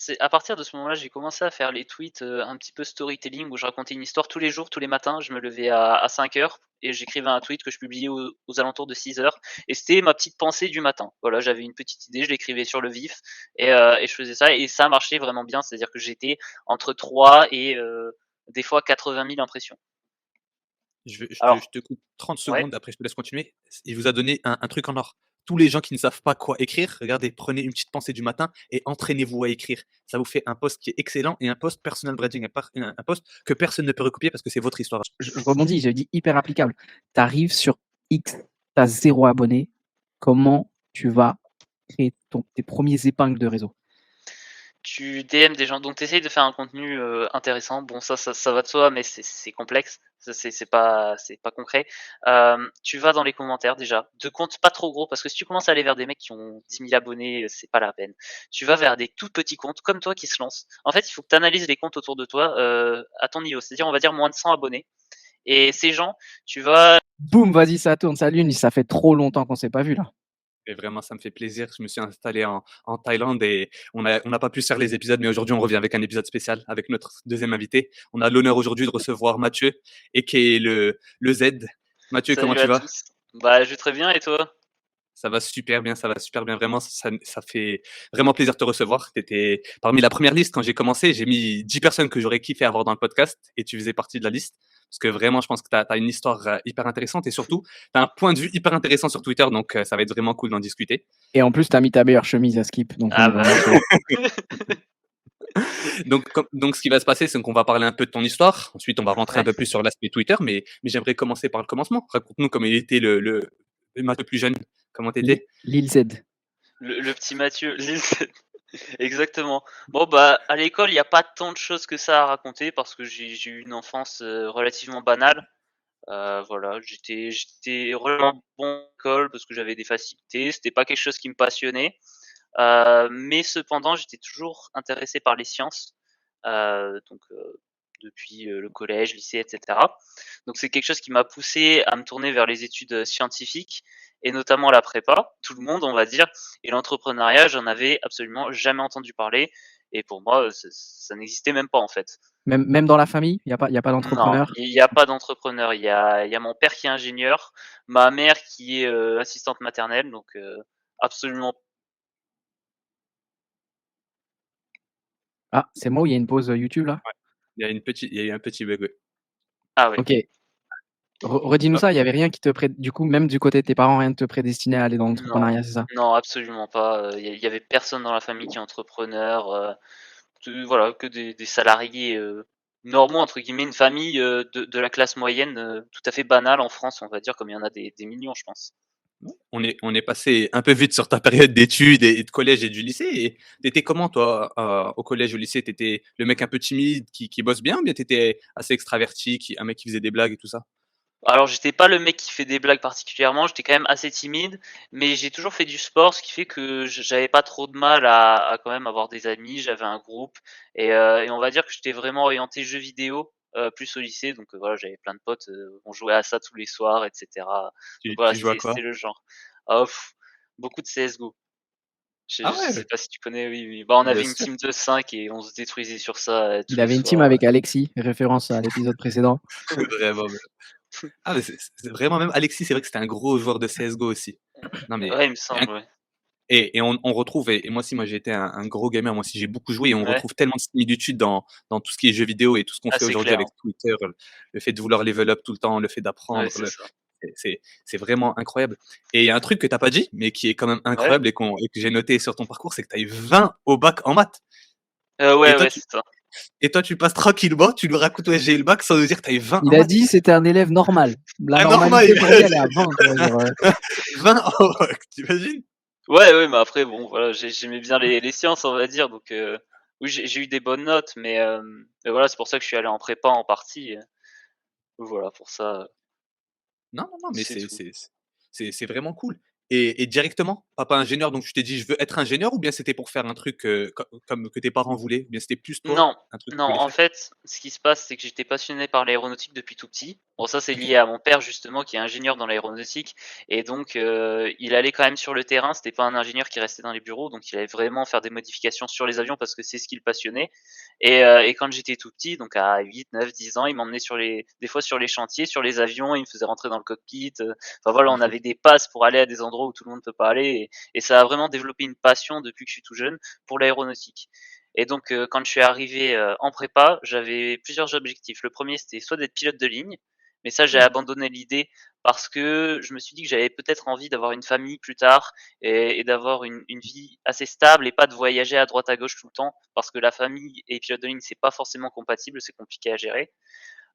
C'est à partir de ce moment-là, j'ai commencé à faire les tweets, un petit peu storytelling où je racontais une histoire tous les jours, tous les matins. Je me levais à 5 heures et j'écrivais un tweet que je publiais aux alentours de 6 heures et c'était ma petite pensée du matin. Voilà, j'avais une petite idée, je l'écrivais sur le vif et je faisais ça et ça marchait vraiment bien. C'est-à-dire que j'étais entre 3 et des fois 80 000 impressions. Je Alors te coupe 30 ouais, secondes, après je te laisse continuer. Il vous a donné un truc en or. Tous les gens qui ne savent pas quoi écrire, regardez, prenez une petite pensée du matin et entraînez-vous à écrire. Ça vous fait un post qui est excellent et un post personal branding, un post que personne ne peut recopier parce que c'est votre histoire. Je rebondis, je dis hyper applicable. Tu arrives sur X, tu as 0 abonné. Comment tu vas créer tes premiers épingles de réseau? tu DM des gens, donc tu essayes de faire un contenu, intéressant. Bon ça va de soi, mais c'est complexe. Ça c'est pas concret. Tu vas dans les commentaires déjà, de comptes pas trop gros, parce que si tu commences à aller vers des mecs qui ont 10 000 abonnés, c'est pas la peine. Tu vas vers des tout petits comptes comme toi qui se lancent. En fait, il faut que tu analyses les comptes autour de toi, à ton niveau. C'est-à-dire, on va dire moins de 100 abonnés et ces gens, tu vas Boum, vas-y, ça tourne, ça lune, ça fait trop longtemps qu'on s'est pas vu là. Et vraiment, ça me fait plaisir. Je me suis installé en Thaïlande et on n'a pas pu faire les épisodes, mais aujourd'hui, on revient avec un épisode spécial avec notre deuxième invité. On a l'honneur aujourd'hui de recevoir Mathieu et qui est le Z. Mathieu, comment salut tu à vas? tous. Bah, je vais très bien et toi? Ça va super bien, ça va super bien. Vraiment, ça fait vraiment plaisir de te recevoir. Tu étais parmi la première liste quand j'ai commencé. J'ai mis 10 personnes que j'aurais kiffé avoir dans le podcast et tu faisais partie de la liste. Parce que vraiment, je pense que tu as une histoire hyper intéressante et surtout, tu as un point de vue hyper intéressant sur Twitter. Donc, ça va être vraiment cool d'en discuter. Et en plus, tu as mis ta meilleure chemise à Skip, donc on Ah est bah vraiment chaud. Donc, ce qui va se passer, c'est qu'on va parler un peu de ton histoire. Ensuite, on va rentrer un ouais. peu plus sur l'aspect Twitter. Mais j'aimerais commencer par le commencement. Raconte-nous comment il était le Mathieu plus jeune. Comment t'étais? Lil Z. Le petit Mathieu, exactement. Bon bah à l'école, il y a pas tant de choses que ça à raconter parce que j'ai eu une enfance, relativement banale. Voilà, j'étais vraiment bon à l'école parce que j'avais des facilités, c'était pas quelque chose qui me passionnait, mais cependant j'étais toujours intéressé par les sciences, donc depuis, le collège, lycée et cetera. Donc c'est quelque chose qui m'a poussé à me tourner vers les études, scientifiques et notamment la prépa, tout le monde on va dire, et l'entrepreneuriat, j'en avais absolument jamais entendu parler et pour moi, ça n'existait même pas en fait. Même dans la famille, il y a pas Non, d'entrepreneur? il y a pas d'entrepreneur. Il y a mon père qui est ingénieur, ma mère qui est, assistante maternelle, donc absolument Ah, c'est moi ou il y a une pause, YouTube là? Il y a eu un petit bug. Ouais. ah oui. OK. Redis-nous Hop. ça, il y avait rien qui te du coup, même du côté de tes parents, rien ne te prédestinait à aller dans Non, l'entrepreneuriat, c'est ça? non, absolument pas, il y avait personne dans la famille qui est entrepreneur, voilà, que des salariés, «normaux» entre guillemets, une famille, de la classe moyenne, tout à fait banale en France, on va dire, comme il y en a des millions, je pense. On est passé un peu vite sur ta période d'études et de collège et du lycée. Et t'étais comment, toi, au collège, au lycée? T'étais le mec un peu timide qui bosse bien, ou bien t'étais assez extraverti, un mec qui faisait des blagues et tout ça? Alors j'étais pas le mec qui fait des blagues particulièrement, j'étais quand même assez timide, mais j'ai toujours fait du sport, ce qui fait que j'avais pas trop de mal à quand même avoir des amis, j'avais un groupe et on va dire que j'étais vraiment orienté jeux vidéo, plus au lycée donc voilà, j'avais plein de potes, on jouait à ça tous les soirs et cetera. Donc voilà, Tu joues à c'était quoi? le genre. Ah beaucoup de CS:GO. Je Ah sais ouais, pas si tu connais? Oui, oui. Bah, on bien avait une sûr. team de 5 et on se détruisait sur ça, tous Il les avait une team soirs. avec Alexis, référence à l'épisode précédent. Vraiment, ah mais c'est vraiment, même Alexis, c'est vrai que c'était un gros joueur de CS:GO aussi. Non mais Ouais, il me c'est inc semble, ouais. et on retrouve, et moi aussi, moi j'ai été un gros gamer, moi aussi j'ai beaucoup joué, et on Ouais. retrouve tellement de similitudes dans tout ce qui est jeux vidéo et tout ce qu'on Ah, fait c'est aujourd'hui clair, avec hein. Twitter, le fait de vouloir level up tout le temps, le fait Ouais, d'apprendre, c'est ça. c'est vraiment incroyable. Et il y a un truc que tu as pas dit, mais qui est quand même Ouais. incroyable et que j'ai noté sur ton parcours, c'est que tu as eu 20 au bac en maths. Et Ouais, toi ouais, tu c'est ça. et toi tu passes tranquillement, tu nous racontes: «Ouais, j'ai eu le bac», sans nous dire que tu as eu 20 Il en a maths. dit c'était un élève normal. La Ah normal, normalité il pour a lui, elle est dit à 20, tu vois? Genre, 20 en bac, tu imagines? Ouais, ouais, mais après bon, voilà, j'aimais bien les sciences, on va dire, donc oui, j'ai eu des bonnes notes, mais voilà, c'est pour ça que je suis allé en prépa en partie, voilà, pour ça, Non, non, non, mais c'est tout. c'est vraiment cool. Et directement, papa ingénieur, donc tu t'es dit: «Je veux être ingénieur» ou bien c'était pour faire un truc, comme que tes parents voulaient? Ou bien c'était plus toi, Non, un truc que non, tu voulais en faire? fait, ce qui se passe, c'est que j'étais passionné par l'aéronautique depuis tout petit. Bon, ça, c'est lié OK. à mon père justement qui est ingénieur dans l'aéronautique et donc il allait quand même sur le terrain. C'était pas un ingénieur qui restait dans les bureaux, donc il allait vraiment faire des modifications sur les avions parce que c'est ce qui le passionnait et quand j'étais tout petit, donc à 8, 9, 10 ans, il m'emmenait sur les des fois sur les chantiers, sur les avions, il me faisait rentrer dans le cockpit, enfin voilà, on avait Magnifique. des passes pour aller à des endroits où tout le monde peut pas aller et ça a vraiment développé une passion depuis que je suis tout jeune pour l'aéronautique. Et donc, quand je suis arrivé, en prépa, j'avais plusieurs objectifs. Le premier c'était soit d'être pilote de ligne, mais ça, j'ai OK. abandonné l'idée parce que je me suis dit que j'avais peut-être envie d'avoir une famille plus tard et d'avoir une vie assez stable et pas de voyager à droite à gauche tout le temps parce que la famille et pilote de ligne, c'est pas forcément compatible, c'est compliqué à gérer.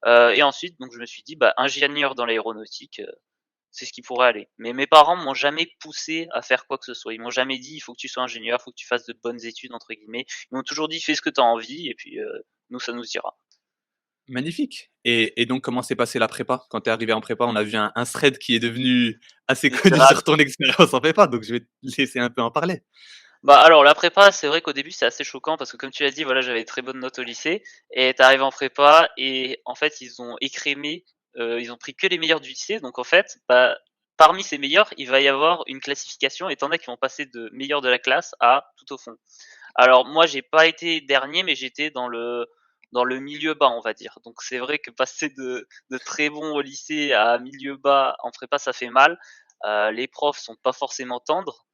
Et ensuite, donc je me suis dit: «Bah, ingénieur dans l'aéronautique, c'est ce qui pourrait aller». Mais mes parents m'ont jamais poussé à faire quoi que ce soit. Ils m'ont jamais dit: «Il faut que tu sois ingénieur, il faut que tu fasses de «bonnes études» entre guillemets». Ils m'ont toujours dit: «Fais ce que tu as envie et puis, nous ça nous ira». Magnifique. Et donc comment s'est passée la prépa? Quand tu es arrivé en prépa, on a vu un thread qui est devenu assez connu Grave. sur ton expérience en prépa, donc je vais te laisser un peu en parler. Bah, alors la prépa, c'est vrai qu'au début, c'est assez choquant parce que comme tu l'as dit, voilà, j'avais de très bonnes notes au lycée et tu arrives en prépa et en fait, ils ont écrémé, ils ont pris que les meilleurs du lycée donc en fait, bah, parmi ces meilleurs, il va y avoir une classification et tu en as qui vont passer de meilleurs de la classe à tout au fond. Alors moi, j'ai pas été dernier, mais j'étais dans le milieu bas, on va dire. Donc c'est vrai que passer de très bon au lycée à milieu bas en prépa, ça fait mal. Les profs sont pas forcément tendres,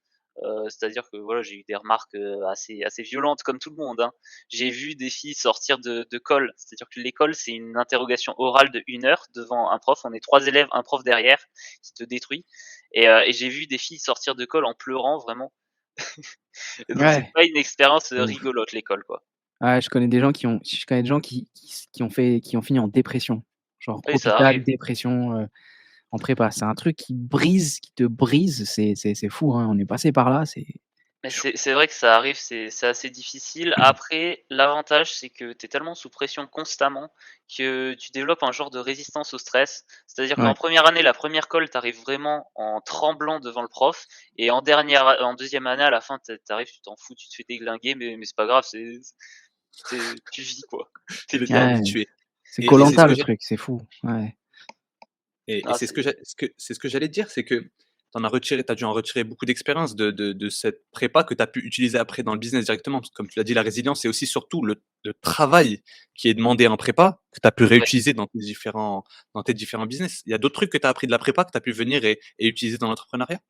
c'est-à-dire que voilà, j'ai eu des remarques, assez violentes comme tout le monde, hein. J'ai vu des filles sortir de colle, c'est-à-dire que l'école, c'est une interrogation orale de 1 heure devant un prof. On est 3 élèves, un prof derrière qui te détruit et j'ai vu des filles sortir de colle en pleurant vraiment. Et donc c'est Ouais, pas une expérience, c'est ouf. rigolote l'école, quoi. Ouais, je connais des gens qui ont fini en dépression. Genre Oui, ça hôpital, arrive. dépression, en prépa. C'est un truc qui te brise, c'est fou, hein. On est passé par là, c'est Mais chaud. c'est vrai que ça arrive, c'est assez difficile. Après, l'avantage, c'est que tu es tellement sous pression constamment que tu développes un genre de résistance au stress. C'est-à-dire qu'en Ouais. première année, la première colle, tu arrives vraiment en tremblant devant le prof et en deuxième année, à la fin, tu arrives, tu t'en fous, tu te fais déglinguer, mais c'est pas grave, tu vis, quoi. Tu es Tu es bien. Ouais, habitué. c'est Et c'est ce koh que le j'ai truc, c'est fou. Ouais. Ah, c'est ce que j'allais te dire, c'est que tu as dû en retirer beaucoup d'expérience de cette prépa que tu as pu utiliser après dans le business directement. Parce que comme tu l'as dit, la résilience, c'est aussi surtout le travail qui est demandé en prépa, que tu as pu ouais. réutiliser dans tes différents business. Il y a d'autres trucs que tu as appris de la prépa que tu as pu venir et utiliser dans l'entrepreneuriat?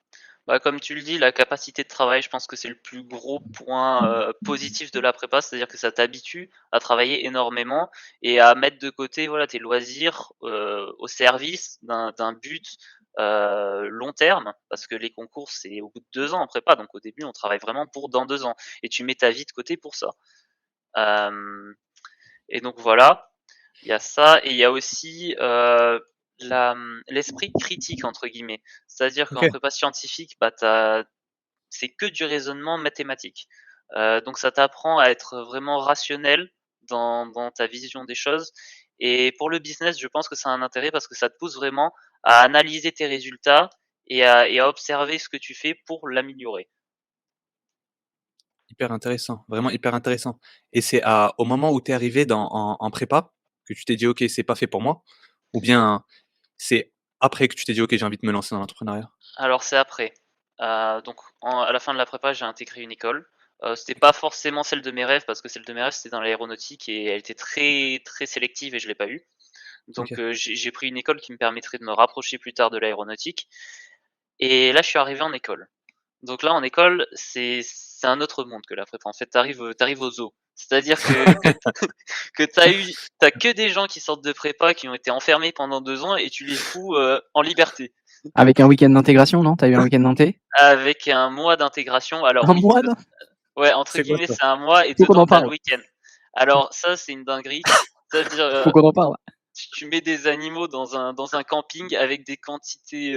Bah, comme tu le dis, la capacité de travail, je pense que c'est le plus gros point, positif de la prépa. C'est-à-dire que ça t'habitue à travailler énormément et à mettre de côté, voilà, tes loisirs, au service d'un but, long terme. Parce que les concours, c'est au bout de 2 ans en prépa, donc au début, on travaille vraiment pour dans 2 ans et tu mets ta vie de côté pour ça. Hem Et donc voilà, il y a ça et il y a aussi, «l'esprit critique» entre guillemets. C'est-à-dire qu'en OK. prépa scientifique, bah, c'est que du raisonnement mathématique. Donc ça t'apprend à être vraiment rationnel dans ta vision des choses et pour le business, je pense que ça a un intérêt parce que ça te pousse vraiment à analyser tes résultats et à observer ce que tu fais pour l'améliorer. Hyper intéressant, vraiment hyper intéressant. Et c'est au moment où tu es arrivé en prépa que tu t'es dit: «OK, c'est pas fait pour moi» ou bien c'est après que tu t'es dit: «OK, j'ai envie de me lancer dans l'entrepreneuriat»? Alors c'est après. Donc à la fin de la prépa, j'ai intégré une école. C'était pas OK, forcément celle de mes rêves parce que celle de mes rêves, c'était dans l'aéronautique et elle était très, très sélective et je l'ai pas eue. Donc OK. j'ai pris une école qui me permettrait de me rapprocher plus tard de l'aéronautique et là, je suis arrivé en école. Donc là, en école, c'est un autre monde que la prépa. En fait, tu arrives au zoo. C'est-à-dire que t'as que des gens qui sortent de prépa, qui ont été enfermés pendant 2 ans et tu les fous, en liberté. Avec un week-end d'intégration, non? Tu as eu un week-end d'inté? Avec un mois d'intégration. Alors Un oui, mois ça d'in ouais, entre C'est quoi guillemets, ça? c'est un mois et Faut qu'on dedans en tu as le parle, week-end. Alors ça, c'est une dinguerie. C'est-à-dire, faut qu'on en parle. tu mets des animaux dans un camping avec des quantités,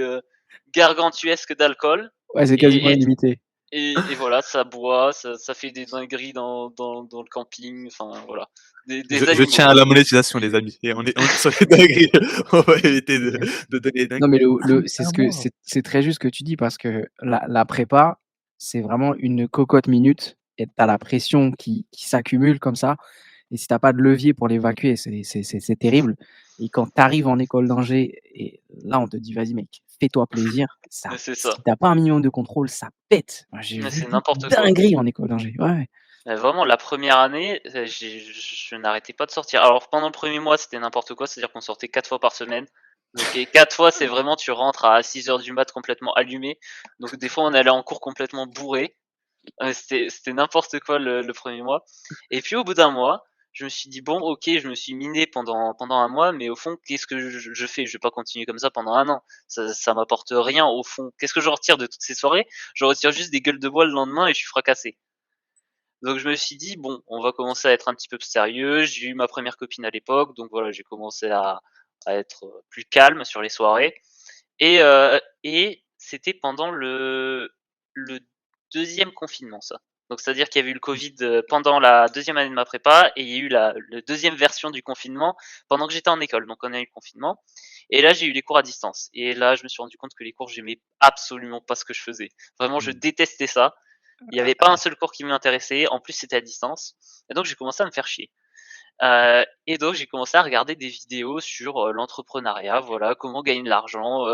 gargantuesques d'alcool Ouais, c'est quasiment et illimité. Et voilà, ça boit, ça fait des dingueries dans le camping, enfin voilà, des Je animaux. tiens à la monétisation, les amis, et on est sur les dingueries. On va éviter de donner les Non, mais dingueries. c'est ce que c'est très juste ce que tu dis parce que la prépa, c'est vraiment une cocotte minute et tu as la pression qui s'accumule comme ça et si tu as pas de levier pour l'évacuer, c'est terrible et quand tu arrives en école d'ingé et là, on te dit: «Vas-y mec, fais-toi plaisir», ça Mais c'est si ça, tu as pas un minimum de contrôle, ça pète. Moi, j'ai mais vu c'est des n'importe quoi. dingueries en école d'ingé. Ouais, ouais. Vraiment la première année, je n'arrêtais pas de sortir. Alors pendant le premier mois, c'était n'importe quoi, c'est-à-dire qu'on sortait 4 fois par semaine. Donc et 4 fois, c'est vraiment tu rentres à 6 heures du mat complètement allumé. Donc des fois, on allait en cours complètement bourré. C'était n'importe quoi le 1er mois. Et puis au bout d'un mois, je me suis dit: «Bon OK, je me suis miné pendant un mois, mais au fond, qu'est-ce que je fais? Je vais pas continuer comme ça pendant un an. Ça m'apporte rien au fond. Qu'est-ce que je retire de toutes ces soirées? Je retire juste des gueules de bois le lendemain et je suis fracassé». Donc je me suis dit: «Bon, on va commencer à être un petit peu plus sérieux». J'ai eu ma première copine à l'époque, donc voilà, j'ai commencé à être, plus calme sur les soirées et c'était pendant le 2e confinement ça. Donc c'est-à-dire qu'il y avait eu le covid, pendant la 2e année de ma prépa et il y a eu la 2e version du confinement pendant que j'étais en école. Donc on a eu le confinement et là j'ai eu les cours à distance et là je me suis rendu compte que les cours, j'aimais absolument pas ce que je faisais. Vraiment, je Mmh. détestais ça. Il y avait pas un seul cours qui m'intéressait, en plus c'était à distance et donc j'ai commencé à me faire chier. Et donc j'ai commencé à regarder des vidéos sur, l'entrepreneuriat, voilà, comment gagner de l'argent,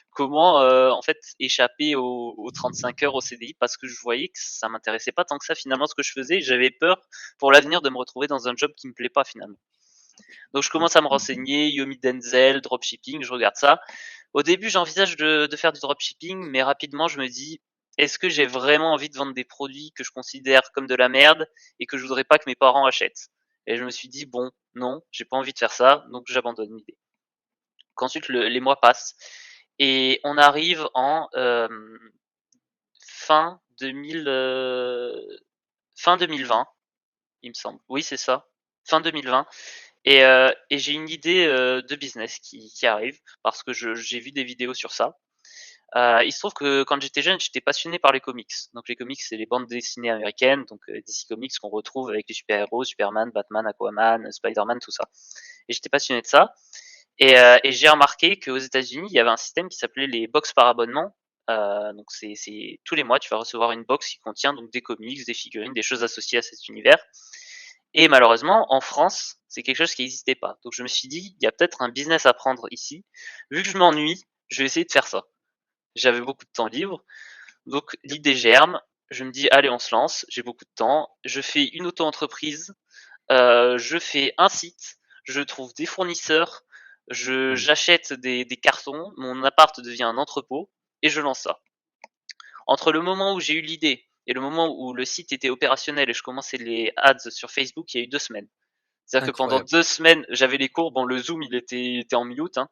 comment, en fait échapper aux 35 heures au CDI parce que je voyais que ça m'intéressait pas tant que ça finalement ce que je faisais. J'avais peur pour l'avenir de me retrouver dans un job qui me plaît pas finalement. Donc je commence à me renseigner, Yomi Denzel, dropshipping, je regarde ça. Au début, j'envisage de faire du dropshipping, mais rapidement je me dis: «Est-ce que j'ai vraiment envie de vendre des produits que je considère comme de la merde et que je voudrais pas que mes parents achètent?» Et je me suis dit: «Bon, non, j'ai pas envie de faire ça», donc j'abandonne l'idée. Qu'ensuite les mois passent et on arrive en, fin 2000, fin 2020, il me semble. Oui, c'est ça, fin 2020 et j'ai une idée, de business qui arrive parce que j'ai vu des vidéos sur ça. Il se trouve que quand j'étais jeune, j'étais passionné par les comics. Donc les comics, c'est les bandes dessinées américaines, donc DC Comics qu'on retrouve avec les super-héros, Superman, Batman, Aquaman, Spider-Man, tout ça. Et j'étais passionné de ça. Et j'ai remarqué qu'aux États-Unis, il y avait un système qui s'appelait les box par abonnement. Donc c'est tous les mois, tu vas recevoir une box qui contient donc des comics, des figurines, des choses associées à cet univers. Et malheureusement, en France, c'est quelque chose qui n'existait pas. Donc je me suis dit, il y a peut-être un business à prendre ici. Vu que je m'ennuie, je vais essayer de faire ça. J'avais beaucoup de temps libre, donc l'idée germe. Je me dis, allez, on se lance. J'ai beaucoup de temps. Je fais une auto-entreprise. Je fais un site. Je trouve des fournisseurs. Magnifique. J'achète des cartons. Mon appart devient un entrepôt et je lance ça. Entre le moment où j'ai eu l'idée et le moment où le site était opérationnel et je commençais les ads sur Facebook, il y a eu 2 semaines. C'est-à-dire que pendant Incroyable. 2 semaines, j'avais les cours. Bon, le Zoom, il était en mute. Hein.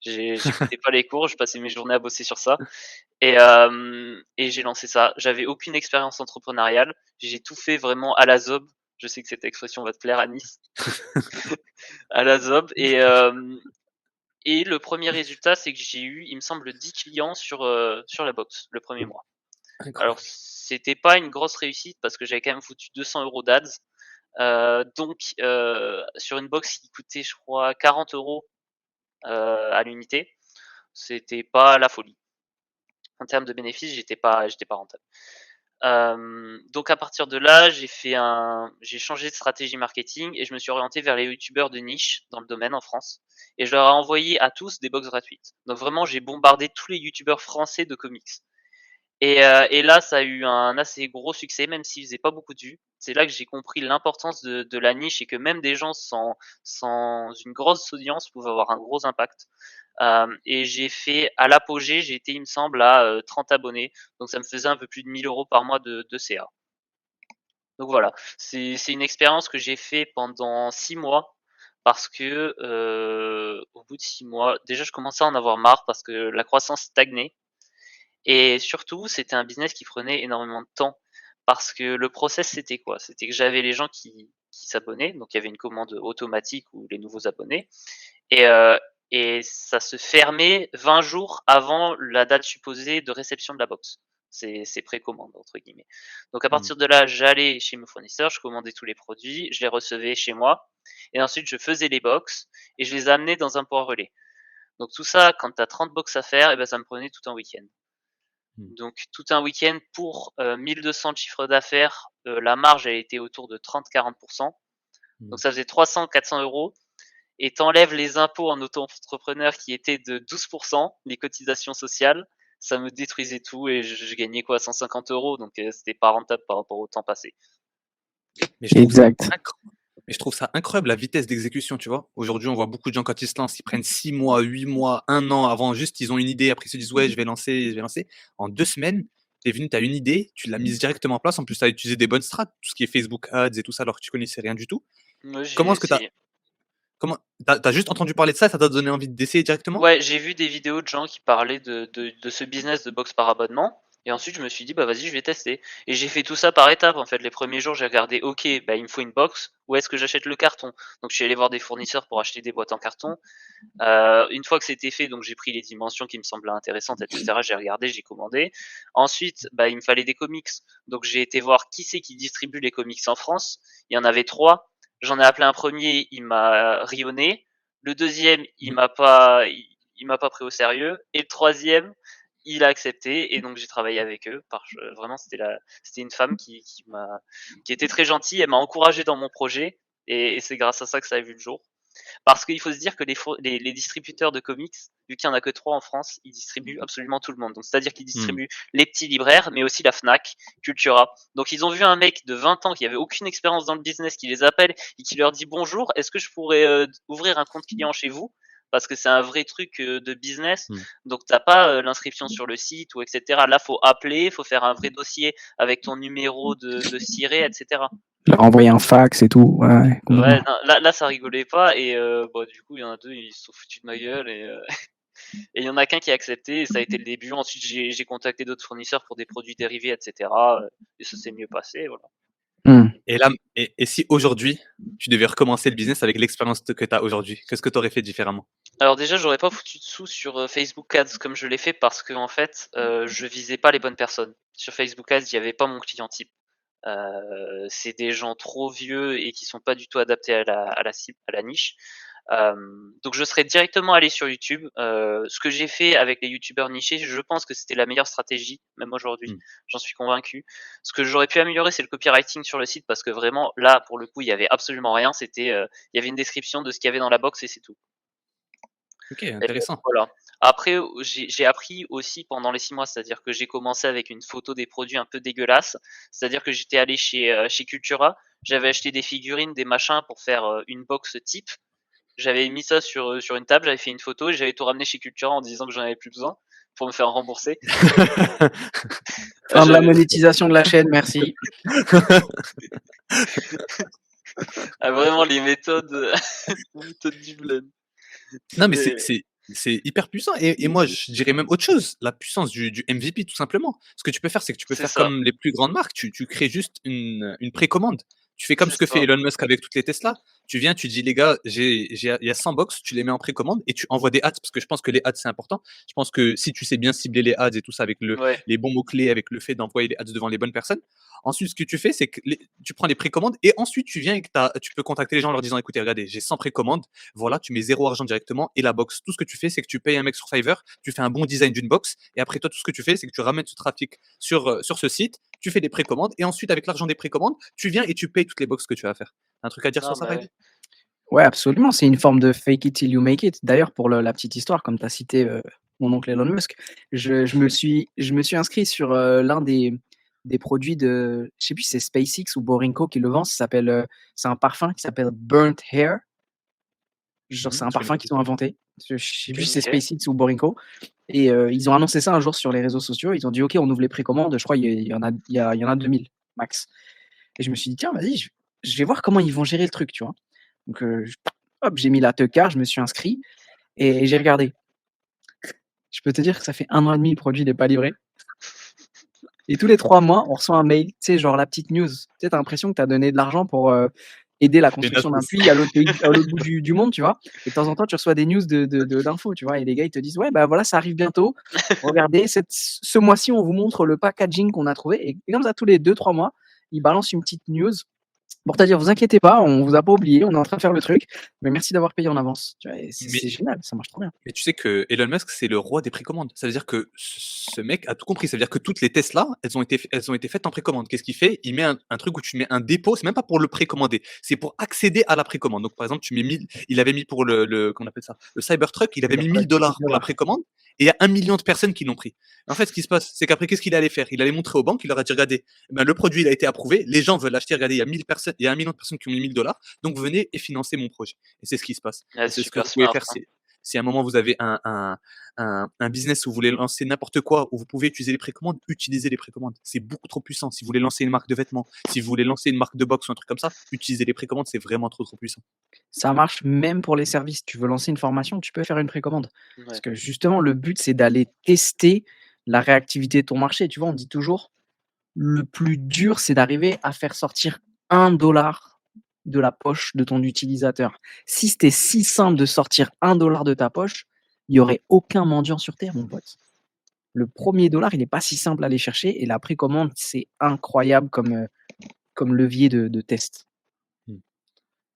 J'écoutais pas les cours. Je passais mes journées à bosser sur ça. Et j'ai lancé ça. J'avais aucune expérience entrepreneuriale. J'ai tout fait vraiment à la zob. Je sais que cette expression va te plaire à Nice. À la zob. Et le premier résultat, c'est que j'ai eu, il me semble, 10 clients sur la box le premier mois. Alors, Incroyable. c'était pas une grosse réussite parce que j'avais quand même foutu 200 euros d'ads. Donc, sur une box qui coûtait, je crois, 40 euros à l'unité, c'était pas la folie. En termes de bénéfices, j'étais pas rentable. Donc à partir de là, j'ai changé de stratégie marketing et je me suis orienté vers les youtubeurs de niche dans le domaine en France. Et je leur ai envoyé à tous des box gratuites. Donc vraiment, j'ai bombardé tous les youtubeurs français de comics. Et là, ça a eu un assez gros succès, même s'il faisait pas beaucoup de vues. C'est là que j'ai compris l'importance de la niche et que même des gens sans une grosse audience pouvaient avoir un gros impact. Et j'ai fait à l'apogée, j'ai été, il me semble, à 30 abonnés. Donc ça me faisait un peu plus de 1 000 € par mois de CA. Donc voilà, c'est une expérience que j'ai fait pendant 6 mois parce que au bout de 6 mois, déjà je commençais à en avoir marre parce que la croissance stagnait et surtout c'était un business qui prenait énormément de temps parce que le process c'était quoi? C'était que j'avais les gens qui s'abonnaient, donc il y avait une commande automatique ou les nouveaux abonnés et heu et ça se fermait 20 jours avant la date supposée de réception de la box. c'est précommande entre guillemets. Donc à Mmh. partir de là, j'allais chez mes fournisseurs, je commandais tous les produits, je les recevais chez moi et ensuite je faisais les box et je les amenais dans un point relais. Donc tout ça, quand tu as 30 box à faire, et ben ça me prenait tout un week-end. Mmh. Donc tout un week-end pour 1200 de chiffre d'affaires, la marge elle était autour de 30-40. Mmh. Donc ça faisait 300-400 euros et t'enlèves les impôts en auto-entrepreneur qui étaient de 12%, les cotisations sociales, ça me détruisait tout et je gagnais quoi 150 euros, donc c'était pas rentable par rapport au temps passé. Mais je trouve ça Exact. incro mais je trouve ça incroyable la vitesse d'exécution, tu vois? Aujourd'hui, on voit beaucoup de gens quand ils se lancent, ils prennent 6 mois, 8 mois, 1 an avant juste ils ont une idée, après ils se disent: «Ouais, je vais lancer, je vais lancer». En 2 semaines, tu es venu, tu as une idée, tu l'as mise directement en place. En plus, tu as utilisé des bonnes strats, tout ce qui est Facebook Ads et tout ça, alors que tu connaissais rien du tout. Moi Comment j'ai est-ce que tu essayé. comment tu as juste entendu parler de ça, ça t'a donné envie d'essayer directement? Ouais, j'ai vu des vidéos de gens qui parlaient de ce business de box par abonnement et ensuite je me suis dit: «Bah, vas-y, je vais tester» et j'ai fait tout ça par étapes, en fait. Les premiers jours, j'ai regardé: «OK, bah, il me faut une box, où est-ce que j'achète le carton?» Donc je suis allé voir des fournisseurs pour acheter des boîtes en carton. Une fois que c'était fait, donc j'ai pris les dimensions qui me semblaient intéressantes et cetera, j'ai regardé, j'ai commandé. Ensuite, bah, il me fallait des comics, donc j'ai été voir qui c'est qui distribue les comics en France. Il y en avait 3. J'en ai appelé un premier, il m'a rionné. Le deuxième, Mmh. il m'a pas pris au sérieux et le troisième, il a accepté et donc j'ai travaillé avec eux vraiment c'était une femme qui était très gentille, elle m'a encouragé dans mon projet et c'est grâce à ça que ça a vu le jour. Parce qu'il faut se dire que les distributeurs de comics, vu qu'il y en a que 3 en France, ils distribuent absolument tout le monde. Donc c'est-à-dire qu'ils Mmh. distribuent les petits libraires, mais aussi la Fnac, Cultura. Donc ils ont vu un mec de 20 ans qui avait aucune expérience dans le business qui les appelle et qui leur dit: «Bonjour, est-ce que je pourrais, ouvrir un compte client chez vous?» Parce que c'est un vrai truc, de business. Mmh. Donc t'as pas, l'inscription sur le site ou et cetera. Là, faut appeler, faut faire un vrai dossier avec ton numéro de SIRET et cetera. Leur envoyer un fax et tout. Ouais, Ouais, complètement. non, là ça rigolait pas et bah, du coup, il y en a 2 ils se sont foutus de ma gueule et il y en a qu'un qui a accepté et ça a été le début. Ensuite, j'ai contacté d'autres fournisseurs pour des produits dérivés et cetera, et ça s'est mieux passé, voilà. Mmh. Et là et si aujourd'hui, tu devais recommencer le business avec l'expérience que tu as aujourd'hui, qu'est-ce que tu aurais fait différemment? Alors déjà, j'aurais pas foutu de sous sur, Facebook Ads comme je l'ai fait parce qu'en fait, je visais pas les bonnes personnes. Sur Facebook Ads, il y avait pas mon client type. C'est des gens trop vieux et qui sont pas du tout adaptés à la cible, à la niche. Donc je serais directement allé sur YouTube. Ce que j'ai fait avec les youtubeurs nichés, je pense que c'était la meilleure stratégie, même aujourd'hui, Mmh. j'en suis convaincu. Ce que j'aurais pu améliorer, c'est le copywriting sur le site parce que vraiment là, pour le coup, il y avait absolument rien. Il y avait une description de ce qu'il y avait dans la box et c'est tout. OK, Et intéressant. voilà. Après, j'ai appris aussi pendant les 6 mois, c'est-à-dire que j'ai commencé avec une photo des produits un peu dégueulasses. C'est-à-dire que j'étais allé chez Cultura, j'avais acheté des figurines, des machins pour faire, une box type. J'avais mis ça sur une table, j'avais fait une photo et j'avais tout ramené chez Cultura en disant que j'en avais plus besoin pour me faire rembourser. Fin de la J'avais monétisation de la chaîne, merci. vraiment les méthodes, les méthodes du bled. Non, mais Mais c'est hyper puissant et moi, je dirais même autre chose, la puissance du MVP tout simplement. Ce que tu peux faire, c'est que tu peux c'est faire ça, comme les plus grandes marques, tu crées juste une précommande. Tu fais comme c'est ce que fait ça. Elon Musk avec toutes les Tesla. Tu viens, tu dis: «Les gars, il y a 100 box», tu les mets en précommande et tu envoies des ads parce que je pense que les ads, c'est important. Je pense que si tu sais bien cibler les ads et tout ça avec Ouais. les bons mots-clés, avec le fait d'envoyer les ads devant les bonnes personnes, ensuite, ce que tu fais, c'est que tu prends les précommandes et ensuite tu viens et que tu peux contacter les gens en leur disant: «Écoutez, regardez, j'ai 100 précommandes, voilà, tu mets 0 argent directement et la box, tout ce que tu fais, c'est que tu payes un mec sur Fiverr, tu fais un bon design d'une box et après toi, tout ce que tu fais, c'est que tu ramènes ce trafic sur ce site, tu fais des précommandes et ensuite, avec l'argent des précommandes, tu viens et tu payes toutes les box que tu as à faire. Un truc à dire Non, sur ça, bah, Raid? ouais. Ouais, absolument, c'est une forme de fake it till you make it. D'ailleurs, pour la petite histoire, comme tu as cité, mon oncle Elon Musk, je me suis inscrit sur, l'un des produits de je sais plus si c'est SpaceX ou Borinco qui le vend, ça s'appelle, c'est un parfum qui s'appelle Burnt Hair. Genre, c'est un Je connais parfum pas du qu'ils ont tout. inventé. Je sais plus OK. si c'est OK. SpaceX ou Borinco et ils ont annoncé ça un jour sur les réseaux sociaux. Ils ont dit: «OK, on ouvre les précommandes». Je crois il y en a 2000 max et je me suis dit: «Tiens, vas-y, je vais voir comment ils vont gérer le truc», tu vois? Donc hop, j'ai mis la teucar, je me suis inscrit et j'ai regardé. Je peux te dire que ça fait 1 an et demi, le produit n'est pas livré et tous les 3 mois, on reçoit un mail, tu sais, genre la petite news. Tu sais, tu as l'impression que tu as donné de l'argent pour, aider la Les construction d'un Nazos. puits à l'autre bout du monde, tu vois? Et de temps en temps, tu reçois des news d'infos, tu vois? Et les gars, ils te disent: «Ouais, bah, voilà, ça arrive bientôt. Regardez, ce mois-ci, on vous montre le packaging qu'on a trouvé», et comme ça, tous les 2-3 mois, ils balancent une petite news pour te dire: «Vous inquiétez pas, on vous a pas oublié, on est en train de faire le truc, mais merci d'avoir payé en avance». Tu vois? Et c'est Mais génial, ça marche trop bien. Mais tu sais que Elon Musk, c'est le roi des précommandes. Ça veut dire que ce mec a tout compris. Ça veut dire que toutes les Tesla, elles ont été faites en précommande. Qu'est-ce qu'il fait? Il met un truc où tu mets un dépôt, c'est même pas pour le précommander, c'est pour accéder à la précommande. Donc par exemple, tu mets 1000, il avait mis pour comment on appelle ça? Le Cybertruck, il avait mis Cybertruck, 1000 dollars pour la 1000 $. précommande et il y a 1 million de personnes qui l'ont pris. En fait, ce qui se passe, c'est qu'après, qu'est-ce qu'il allait faire? Il allait montrer aux banques, il leur a dit: «Regardez, eh ben, le produit, il a été approuvé, les gens veulent l'acheter, regardez, il y a 1000 personnes, il y a 1 million de personnes qui ont mis 1000 dollars, donc venez et financez mon projet». Et c'est ce qui se passe. Ouais, Et c'est c'est ce que super vous pouvez smart, faire, hein. si à un moment vous avez un business où vous voulez lancer n'importe quoi, où vous pouvez utiliser les précommandes, utilisez les précommandes. C'est beaucoup trop puissant. Si vous voulez lancer une marque de vêtements, si vous voulez lancer une marque de boxe ou un truc comme ça, utilisez les précommandes, c'est vraiment trop, trop puissant. Ça marche même pour les services. Tu veux lancer une formation, tu peux faire une précommande. Parce Ouais. que justement, le but, c'est d'aller tester la réactivité de ton marché. Tu vois, on dit toujours, le plus dur, c'est d'arriver à faire sortir 1 dollar de la poche de ton utilisateur. Si c'était si simple de sortir 1 dollar de ta poche, il y aurait aucun mendiant sur terre, mon pote. Le premier dollar, il n'est pas si simple à aller chercher, et la précommande, c'est incroyable comme levier de test. Mmh.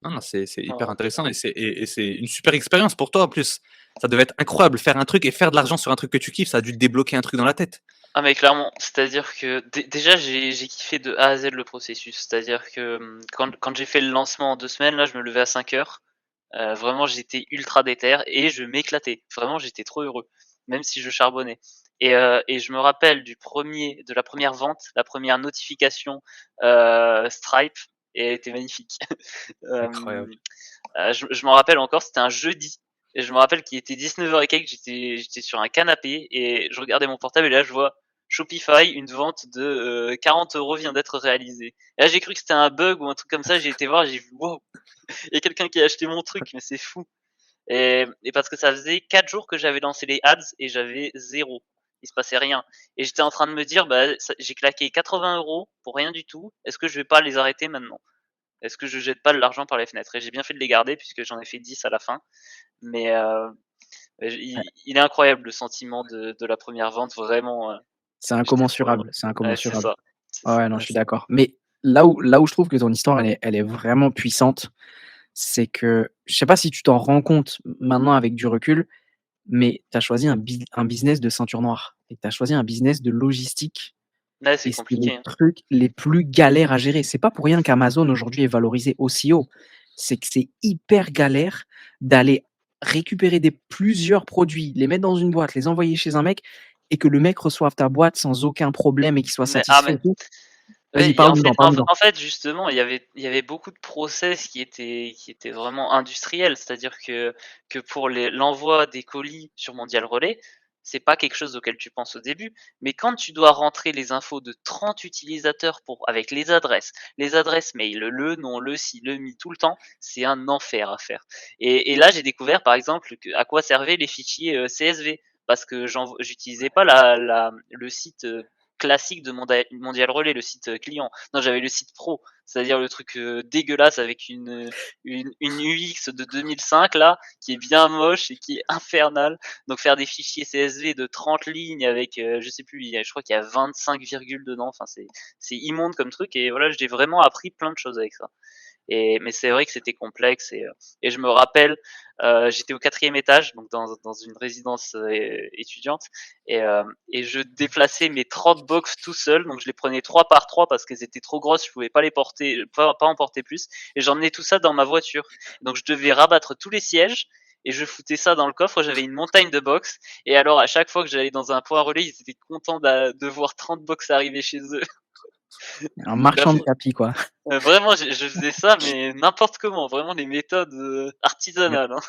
Non, non, c'est hyper Oh. intéressant et c'est une super expérience pour toi en plus. Ça devait être incroyable, faire un truc et faire de l'argent sur un truc que tu kiffes, ça a dû te débloquer un truc dans la tête. Ah mais clairement, c'est-à-dire que déjà j'ai kiffé de A à Z le processus. C'est-à-dire que, quand j'ai fait le lancement en 2 semaines, là, je me levais à 5 heures. Vraiment j'étais ultra déter et je m'éclatais. Vraiment j'étais trop heureux, même si je charbonnais, et je me rappelle de la première vente, la première notification, Stripe, et elle était magnifique. Hem, Incroyable. je m'en rappelle encore, c'était un jeudi et je me rappelle qu'il était 19 heures et quelques, j'étais sur un canapé et je regardais mon portable et là je vois Shopify, une vente de, 40 € vient d'être réalisée. Et là j'ai cru que c'était un bug ou un truc comme ça, j'ai été voir, j'ai vu: «Waouh, il y a quelqu'un qui a acheté mon truc, mais c'est fou». Et parce que ça faisait 4 jours que j'avais lancé les ads et j'avais zéro. Il se passait rien. Et j'étais en train de me dire: «Bah, j'ai claqué 80 € pour rien du tout. Est-ce que je vais pas les arrêter maintenant? Est-ce que je jette pas l'argent par les fenêtres?» Et j'ai bien fait de les garder puisque j'en ai fait 10 à la fin. Mais il est incroyable le sentiment de la première vente, vraiment, C'est j'étais trop heureux. incommensurable, c'est Ouais, c'est incommensurable. ça, c'est Ouais, ça. ouais, non, Ouais, je suis d'accord. Mais là où je trouve que ton histoire, elle est vraiment puissante, c'est que je sais pas si tu t'en rends compte maintenant avec du recul, mais tu as choisi un business de ceinture noire et tu as choisi un business de logistique, Ouais, c'est et c'est les compliqué, hein. trucs les plus galères à gérer. C'est pas pour rien qu'Amazon aujourd'hui est valorisé aussi haut. C'est que c'est hyper galère d'aller récupérer plusieurs produits, les mettre dans une boîte, les envoyer chez un mec, et que le mec reçoive ta boîte sans aucun problème et qu'il soit satisfait Mais et tout. Vas-y, ouais, et en fait parle-nous-en. justement, il y avait beaucoup de process qui étaient vraiment industriels. C'est-à-dire que pour l'envoi des colis sur Mondial Relais, c'est pas quelque chose auquel tu penses au début, mais quand tu dois rentrer les infos de 30 utilisateurs avec les adresses mail, le nom, le ci, le mi, tout le temps, c'est un enfer à faire. Et là, j'ai découvert par exemple à quoi servaient les fichiers, CSV, parce que j'utilisais pas le site, classique de Mondial Relais, le site, client. Non, j'avais le site pro, c'est-à-dire le truc, dégueulasse avec une UX de 2005 là, qui est bien moche et qui est infernale. Donc faire des fichiers CSV de 30 lignes avec, je sais plus, je crois qu'il y a 25 virgules dedans, enfin c'est immonde comme truc, et voilà, j'ai vraiment appris plein de choses avec ça. Mais c'est vrai que c'était complexe, et je me rappelle, j'étais au 4e étage, donc dans une résidence, étudiante, et je déplaçais mes 30 box tout seul, donc je les prenais 3 par 3 parce qu'elles étaient trop grosses, je pouvais pas les porter, pas en porter plus, et j'emmenais tout ça dans ma voiture. Donc je devais rabattre tous les sièges et je foutais ça dans le coffre, j'avais une montagne de box, et alors à chaque fois que j'allais dans un point relais, ils étaient contents de voir 30 box arriver chez eux. Un marchand de Là, tapis, quoi. vraiment, je faisais ça, mais n'importe comment, vraiment des méthodes, artisanales, hein.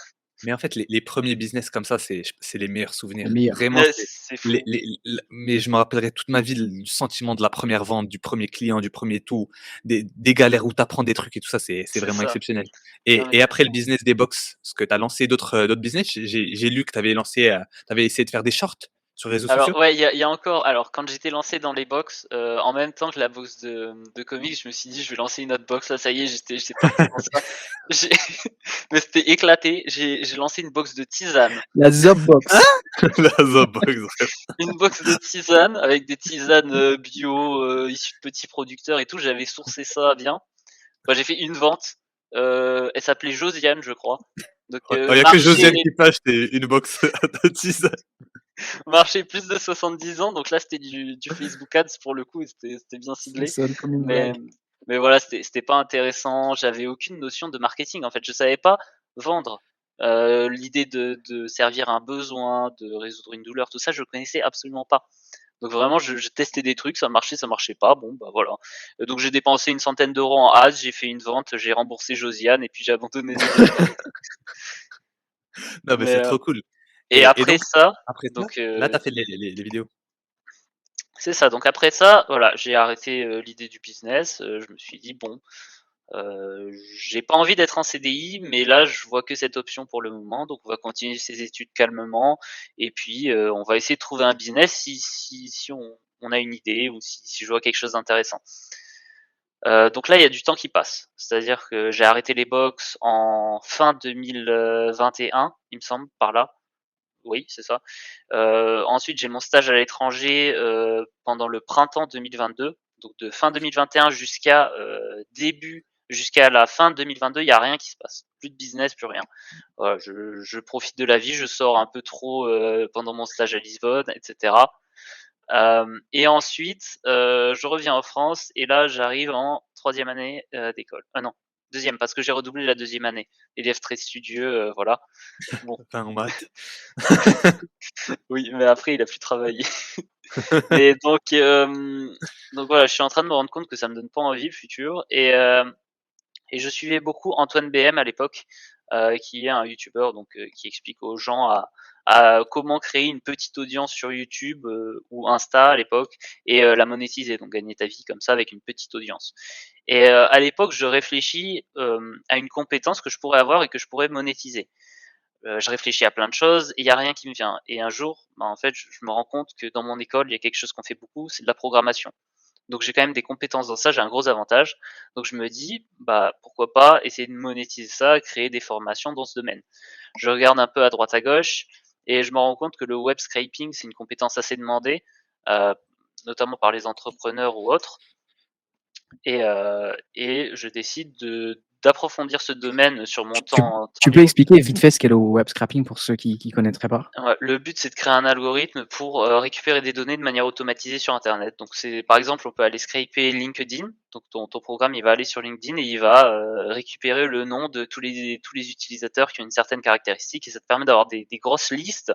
Mais en fait, les premiers business comme ça, c'est les meilleurs Les souvenirs. meilleurs. Vraiment, Ouais, c'est c'est les fou. les l mais je me rappellerai toute ma vie le sentiment de la première vente, du premier client, du premier tout, des galères où tu apprends des trucs et tout ça, c'est C'est vraiment ça. exceptionnel. Non, mais Et après le clairement. business des box, parce que tu as lancé d'autres business, j'ai lu que tu avais essayé de faire des shorts. Sur les réseaux Alors sociaux? ouais, il y a encore alors quand j'étais lancé dans les box, en même temps que la box de comics, je me suis dit: «Je vais lancer une autre box». Là, ça y est, j'étais parti dans ça. J'ai mais c'était éclaté. J'ai lancé une box de tisane. La Zopbox. La Zopbox. Une box de tisane avec des tisanes, bio, issues de petits producteurs et tout. J'avais sourcé ça bien. Bah, j'ai fait une vente, elle s'appelait Josiane, je crois. Donc Il y a que marché Josiane qui peut acheter une box de tisane. marché plus de 70 ans, donc là, c'était du Facebook Ads pour le coup et c'était bien Ça ciblé. sonne comme une Mais blague. mais voilà, c'était pas intéressant. J'avais aucune notion de marketing, en fait. Je savais pas vendre. L'idée de servir un besoin, de résoudre une douleur, tout ça, je connaissais absolument pas. Donc vraiment, je testais des trucs, ça marchait pas, bon, bah, voilà. Donc j'ai dépensé une centaine d'euros en ads, j'ai fait une vente, j'ai remboursé Josiane et puis j'ai abandonné négocier. Non, mais Mais c'est trop cool. et Et après donc, ça, après ça, donc là, tu as fait les vidéos. c'est ça, donc après ça, voilà, j'ai arrêté, l'idée du business, je me suis dit: «Bon, j'ai pas envie d'être en CDI, mais là, je vois que cette option pour le moment, donc on va continuer ces études calmement et puis, on va essayer de trouver un business si on a une idée ou si je vois quelque chose d'intéressant». Donc là, il y a du temps qui passe. C'est-à-dire que j'ai arrêté les box en fin 2021, il me semble, par là. Oui, c'est ça. Ensuite, j'ai mon stage à l'étranger, pendant le printemps 2022. Donc de fin 2021 jusqu'à la fin 2022, il y a rien qui se passe. Plus de business, plus rien. Voilà, je profite de la vie, je sors un peu trop, pendant mon stage à Lisbonne et cetera. Et ensuite, je reviens en France et là, j'arrive en troisième année, d'école. Ah non, deuxième parce que j'ai redoublé la deuxième année. Élève très studieux, voilà. Bon, Enfin, en maths. oui, mais après il a plus travaillé. Mais donc voilà, je suis en train de me rendre compte que ça me donne pas envie le futur et je suivais beaucoup Antoine BM à l'époque, qui est un youtubeur donc qui explique aux gens à comment créer une petite audience sur YouTube, ou Insta à l'époque et la monétiser, donc gagner ta vie comme ça avec une petite audience. Et à l'époque, je réfléchis, à une compétence que je pourrais avoir et que je pourrais monétiser. Je réfléchis à plein de choses et il y a rien qui me vient et un jour, bah, en fait, je me rends compte que dans mon école, il y a quelque chose qu'on fait beaucoup, c'est de la programmation. Donc j'ai quand même des compétences dans ça, j'ai un gros avantage. Donc je me dis, bah pourquoi pas essayer de monétiser ça, créer des formations dans ce domaine. Je regarde un peu à droite à gauche et je me rends compte que le web scraping, c'est une compétence assez demandée, euh, notamment par les entrepreneurs ou autres. Et je décide d'approfondir ce domaine sur mon Tu tu temps tu peux libre. expliquer vite fait ce qu'est le web scrapping pour ceux qui connaîtraient pas? Ouais, le but, c'est de créer un algorithme pour, récupérer des données de manière automatisée sur internet. Donc c'est par exemple, on peut aller scraper LinkedIn, donc ton programme, il va aller sur LinkedIn et il va, récupérer le nom de tous les utilisateurs qui ont une certaine caractéristique et ça te permet d'avoir des grosses listes,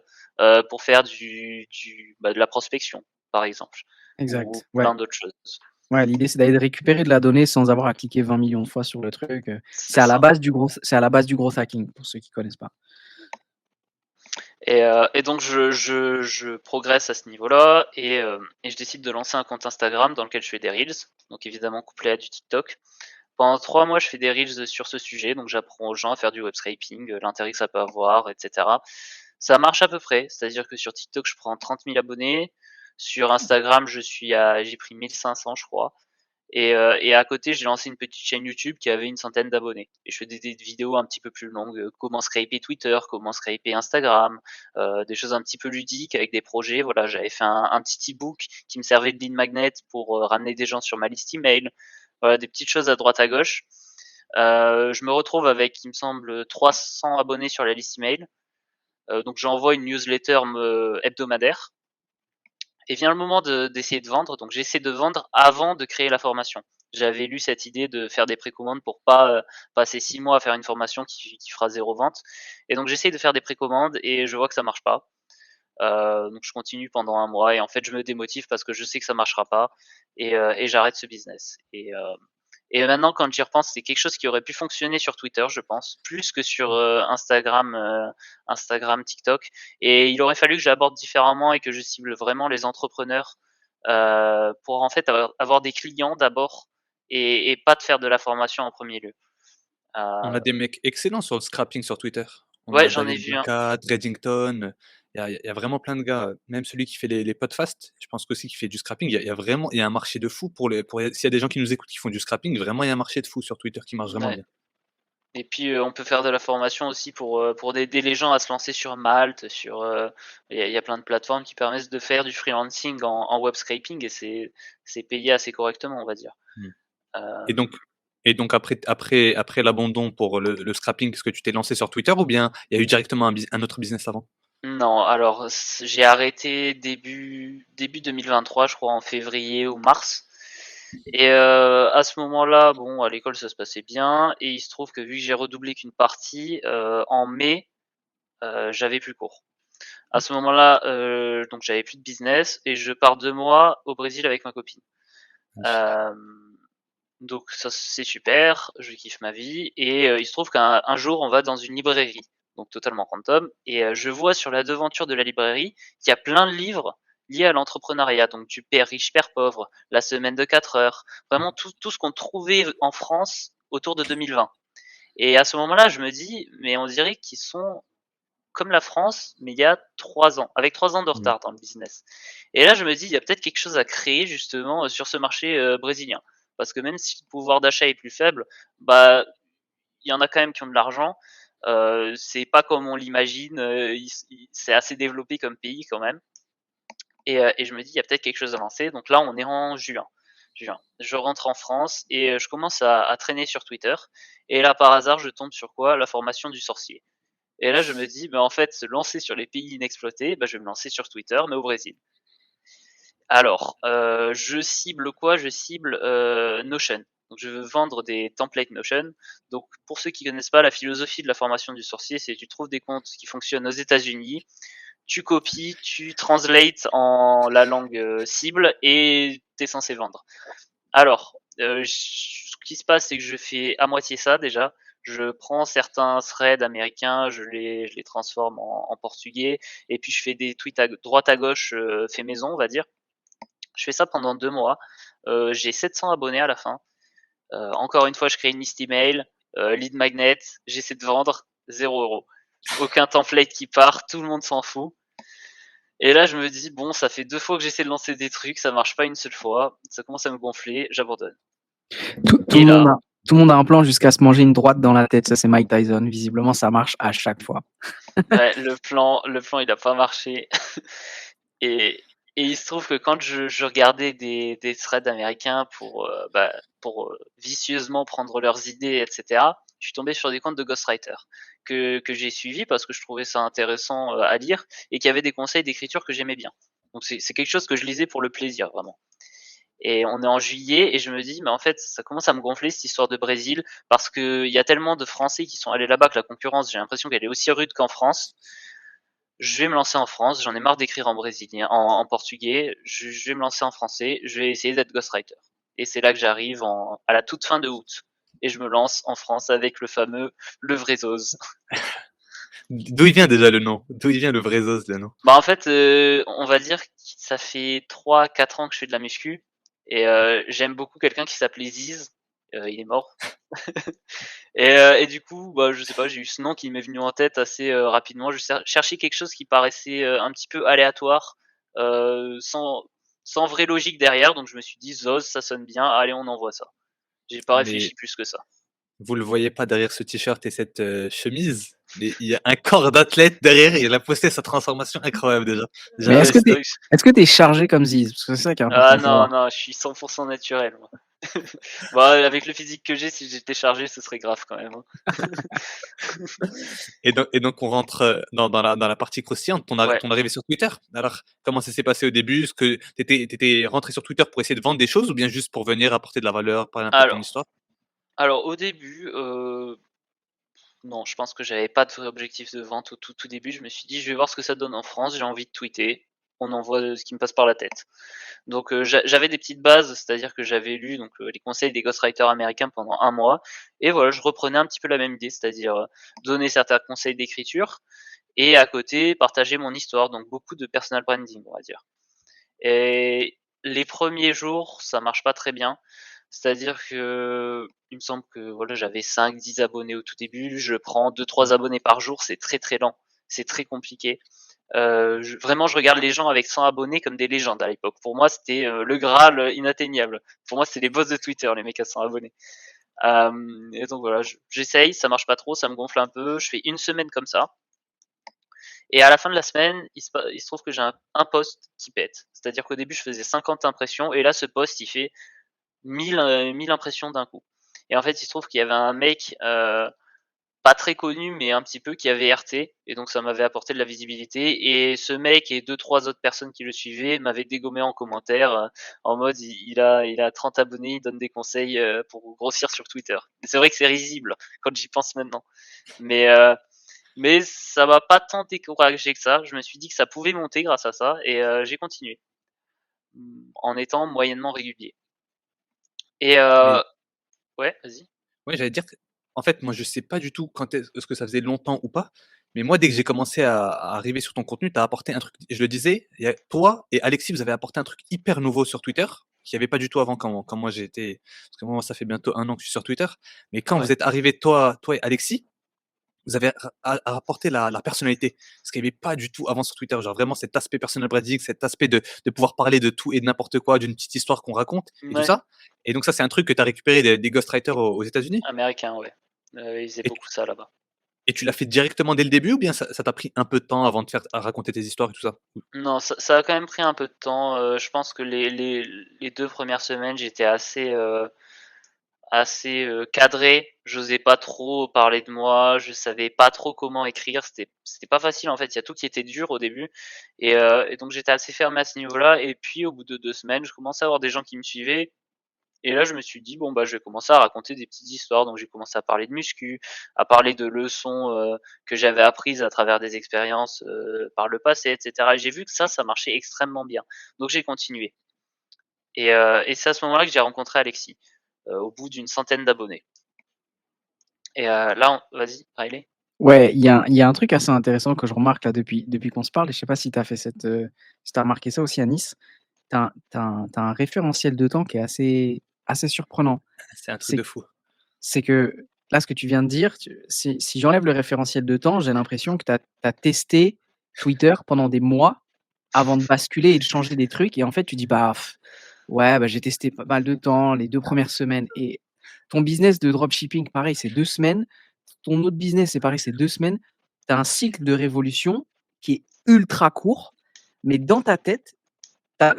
pour faire de la prospection, par exemple, ou Exact, ouais. plein d'autres choses. Ouais, l'idée, c'est d'aller récupérer de la donnée sans avoir à cliquer 20 millions de fois sur le truc, C'est ça. c'est à la base du gros hacking, pour ceux qui connaissent pas. Et donc je progresse à ce niveau-là et je décide de lancer un compte Instagram dans lequel je fais des reels, donc évidemment couplé à du TikTok. Pendant 3 mois, je fais des reels sur ce sujet, donc j'apprends aux gens à faire du web scraping, l'intérêt que ça peut avoir, et cetera. Ça marche à peu près, c'est-à-dire que sur TikTok, je prends 30 000 abonnés, sur Instagram, j'ai pris 1 500 je crois, et à côté, j'ai lancé une petite chaîne YouTube qui avait une centaine d'abonnés. Et je fais des vidéos un petit peu plus longues, comment scraper Twitter, comment scraper Instagram, des choses un petit peu ludiques avec des projets. Voilà, j'avais fait un petit e-book qui me servait de lead magnet pour ramener des gens sur ma liste email. Voilà, des petites choses à droite à gauche. Je me retrouve avec, il me semble, 300 abonnés sur la liste email. Donc j'envoie une newsletter hebdomadaire. Et vient le moment d'essayer de vendre, donc j'essaie de vendre avant de créer la formation. J'avais lu cette idée de faire des précommandes pour pas passer 6 mois à faire une formation qui fera 0 vente. Et donc j'essaie de faire des précommandes et je vois que ça marche pas. Donc je continue pendant un mois et en fait je me démotive parce que je sais que ça marchera pas et j'arrête ce business. Et maintenant, quand j'y repense, c'est quelque chose qui aurait pu fonctionner sur Twitter, je pense, plus que sur Instagram, TikTok. Et il aurait fallu que j'aborde différemment et que je cible vraiment les entrepreneurs pour en fait avoir des clients d'abord et pas de faire de la formation en premier lieu. On Euh, a des mecs excellents sur le scrapping sur Twitter. On ouais, a j'en ai David vu un. Baka, Dreddington, Il y a vraiment plein de gars, même celui qui fait les podcasts, je pense qu'aussi qu'il fait du scrapping. Il y a vraiment il y a un marché de fou s'il y a des gens qui nous écoutent qui font du scrapping, vraiment il y a un marché de fou sur Twitter qui marche vraiment Ouais. bien. Et puis, on peut faire de la formation aussi pour aider les gens à se lancer sur Malte, il y a plein de plateformes qui permettent de faire du freelancing en web scraping et c'est payé assez correctement, on va dire. Mmh. Et Hem, donc après l'abandon pour le scrapping, est-ce que tu t'es lancé sur Twitter ou bien il y a eu directement un autre business avant? non, alors j'ai arrêté début 2023, je crois en février ou mars et à ce moment-là, bon, à l'école, ça se passait bien et il se trouve que vu que j'ai redoublé qu'une partie, en mai, j'avais plus cours. À ce moment-là, donc j'avais plus de business et je pars 2 mois au Brésil avec ma copine. Oui. Hem, donc ça, c'est super, je kiffe ma vie et il se trouve qu'un jour, on va dans une librairie, donc totalement random et je vois sur la devanture de la librairie qu'il y a plein de livres liés à l'entrepreneuriat, donc du Père riche, Père pauvre, La semaine de 4 heures, vraiment tout ce qu'on trouvait en France autour de 2020 et à ce moment-là, je me dis: «Mais on dirait qu'ils sont comme la France, mais il y a 3 ans, avec 3 ans de Mmh. retard dans le business. Et là, je me dis, il y a peut-être quelque chose à créer justement sur ce marché brésilien. Parce que même si le pouvoir d'achat est plus faible, bah, il y en a quand même qui ont de l'argent. C'est pas comme on l'imagine, c'est assez développé comme pays quand même. Et je me dis, il y a peut-être quelque chose à lancer. Donc là, on est en juin. Je rentre en France et je commence à traîner sur Twitter. Et là, par hasard, je tombe sur quoi? La formation du sorcier. Et là, je me dis, bah, en fait, se lancer sur les pays inexploités, bah, je vais me lancer sur Twitter, mais au Brésil. Alors, je cible quoi? Je cible Notion. Donc, je veux vendre des templates Notion. Donc, pour ceux qui connaissent pas la philosophie de la formation du sorcier, c'est tu trouves des comptes qui fonctionnent aux États-Unis, tu copies, tu translates en la langue cible et tu es censé vendre. Alors, ce qui se passe, c'est que je fais à moitié ça déjà. Je prends certains threads américains, je les transforme en portugais et puis je fais des tweets à droite à gauche, fait maison, on va dire. Je fais ça pendant 2 mois. J'ai 700 abonnés à la fin. Encore une fois, je crée une liste email, lead magnet, j'essaie de vendre 0 €. Aucun template qui part, tout le monde s'en fout. Et là, je me dis: «Bon, ça fait 2 fois que j'essaie de lancer des trucs, ça marche pas une seule fois, ça commence à me gonfler, j'abandonne». Tout Et le monde là, a tout le monde a un plan jusqu'à se manger une droite dans la tête. Ça, c'est Mike Tyson. Visiblement, ça marche à chaque fois. ouais, le plan il a pas marché et et il se trouve que quand je regardais des threads américains pour vicieusement prendre leurs idées et cetera, je suis tombé sur des comptes de ghostwriters que j'ai suivis parce que je trouvais ça intéressant, à lire et qui avaient des conseils d'écriture que j'aimais bien. Donc c'est quelque chose que je lisais pour le plaisir, vraiment. Et on est en juillet et je me dis: «Mais en fait, ça commence à me gonfler cette histoire de Brésil parce qu'il y a tellement de Français qui sont allés là-bas que la concurrence, j'ai l'impression qu'elle est aussi rude qu'en France. Je vais me lancer en France, j'en ai marre d'écrire en brésilien, en portugais, je vais me lancer en français, je vais essayer d'être ghostwriter». Et c'est là que j'arrive à la toute fin de août et je me lance en France avec le fameux Le Vrai Zos. D'où il vient déjà le nom? D'où il vient le vrai Zos, le nom? Bah, en fait, on va dire que ça fait 3-4 ans que je fais de la muscu et j'aime beaucoup quelqu'un qui s'appelait Ziz, il est mort. Et du coup, bah, je sais pas, j'ai eu ce nom qui m'est venu en tête assez, rapidement. Je cherchais quelque chose qui paraissait, un petit peu aléatoire, sans vraie logique derrière, donc je me suis dit: «Zoz, ça sonne bien, allez, on envoie ça». J'ai pas Mais réfléchi plus que ça. vous le voyez pas derrière ce t-shirt et cette, chemise, mais il y a un corps d'athlète derrière et il a posté sa transformation incroyable déjà. Mais Ah Déjà ouais, c'est vrai que est-ce que tu es chargé comme Ziz? Parce que c'est ça qui est ah important de non, savoir. non, je suis 100 naturel, moi. Bah, avec le physique que j'ai, si j'étais chargé, ce serait grave quand même, hein. Et donc on rentre, dans la partie croustillante, Ouais. ton arrivée sur Twitter. Alors, comment ça s'est passé au début? Est-ce que tu étais rentré sur Twitter pour essayer de vendre des choses ou bien juste pour venir apporter de la valeur, parler un peu de ton Alors histoire? alors au début, non, je pense que j'avais pas de vrai objectif de vente au tout début. Je me suis dit: «Je vais voir ce que ça donne en France, j'ai envie de tweeter, on envoie, ce qui me passe par la tête». Donc j'avais des petites bases, c'est-à-dire que j'avais lu donc les conseils des ghostwriters américains pendant un mois et voilà, je reprenais un petit peu la même idée, c'est-à-dire, donner certains conseils d'écriture et à côté partager mon histoire, donc beaucoup de personal branding, on va dire. Et les premiers jours, ça marche pas très bien. C'est-à-dire que il me semble que voilà, j'avais 5-10 abonnés au tout début. Je prends 2-3 abonnés par jour, c'est très, très lent, c'est très compliqué. Vraiment, je regarde les gens avec 100 abonnés comme des légendes à l'époque. Pour moi, c'était le Graal inatteignable. Pour moi, c'était les boss de Twitter, les mecs à 100 abonnés. Et donc voilà, j'essaye, ça marche pas trop, ça me gonfle un peu. Je fais une semaine comme ça. Et à la fin de la semaine, il se trouve que j'ai un post qui pète. C'est-à-dire qu'au début, je faisais 50 impressions, et là, ce post, il fait 1000 impressions d'un coup. Et en fait, il se trouve qu'il y avait un mec, pas très connu, mais un petit peu, qui avait RT, et donc ça m'avait apporté de la visibilité. Et ce mec et deux, trois autres personnes qui le suivaient m'avaient dégommé en commentaire, en mode il a 30 abonnés, il donne des conseils pour grossir sur Twitter. Et c'est vrai que c'est risible quand j'y pense maintenant. Mais, euh, mais ça m'a pas tant découragé que ça. Je me suis dit que ça pouvait monter grâce à ça, et j'ai continué en étant moyennement régulier. Et Mais ouais, vas-y. ouais, j'allais dire que en fait, moi, je sais pas du tout quand est-ce que ça faisait longtemps ou pas, mais moi, dès que j'ai commencé à arriver sur ton contenu, tu as apporté un truc, je le disais, il y a toi et Alexis, vous avez apporté un truc hyper nouveau sur Twitter, qu'il y avait pas du tout avant quand moi j'ai été parce que moi, ça fait bientôt 1 an que je suis sur Twitter, mais quand Ouais. vous êtes arrivés, toi et Alexis, vous avez apporté la personnalité, ce qu'il y avait pas du tout avant sur Twitter. Genre vraiment cet aspect personal branding, cet aspect de pouvoir parler de tout et de n'importe quoi, d'une petite histoire qu'on raconte et tout Ouais. ça. Et donc ça, c'est un truc que tu as récupéré des ghostwriters aux États-Unis? Américain, ouais. Ils faisaient Et beaucoup ça là-bas. Et tu l'as fait directement dès le début ou bien ça t'a pris un peu de temps avant de faire à raconter tes histoires et tout ça? Non, ça a quand même pris un peu de temps. Je pense que les 2 premières semaines, j'étais assez cadré. J'osais pas trop parler de moi, je savais pas trop comment écrire. C'était pas facile en fait. Il y a tout qui était dur au début, et donc j'étais assez fermé à ce niveau-là. Et puis au bout de 2 semaines, je commençais à avoir des gens qui me suivaient. Et là, je me suis dit, bon, bah, je vais commencer à raconter des petites histoires. Donc, j'ai commencé à parler de muscu, à parler de leçons que j'avais apprises à travers des expériences par le passé, etc. Et j'ai vu que ça marchait extrêmement bien. Donc, j'ai continué. Et c'est à ce moment-là que j'ai rencontré Alexis, au bout d'une centaine d'abonnés. Et là, vas-y, Riley. Ouais, il y a un truc assez intéressant que je remarque là depuis qu'on se parle, et je sais pas si tu as fait si tu remarqué ça aussi à Nice. Tu as un référentiel de temps qui est assez surprenant. C'est un truc C'est de fou. c'est que là, ce que tu viens de dire, si j'enlève le référentiel de temps, j'ai l'impression que tu as testé Twitter pendant des mois avant de basculer et de changer des trucs, et en fait, tu dis: «Bah, ouais, bah, j'ai testé pas mal de temps, les 2 premières semaines», et ton business de dropshipping, pareil, c'est 2 semaines. Ton autre business, c'est pareil, c'est 2 semaines. Tu as un cycle de révolution qui est ultra court, mais dans ta tête,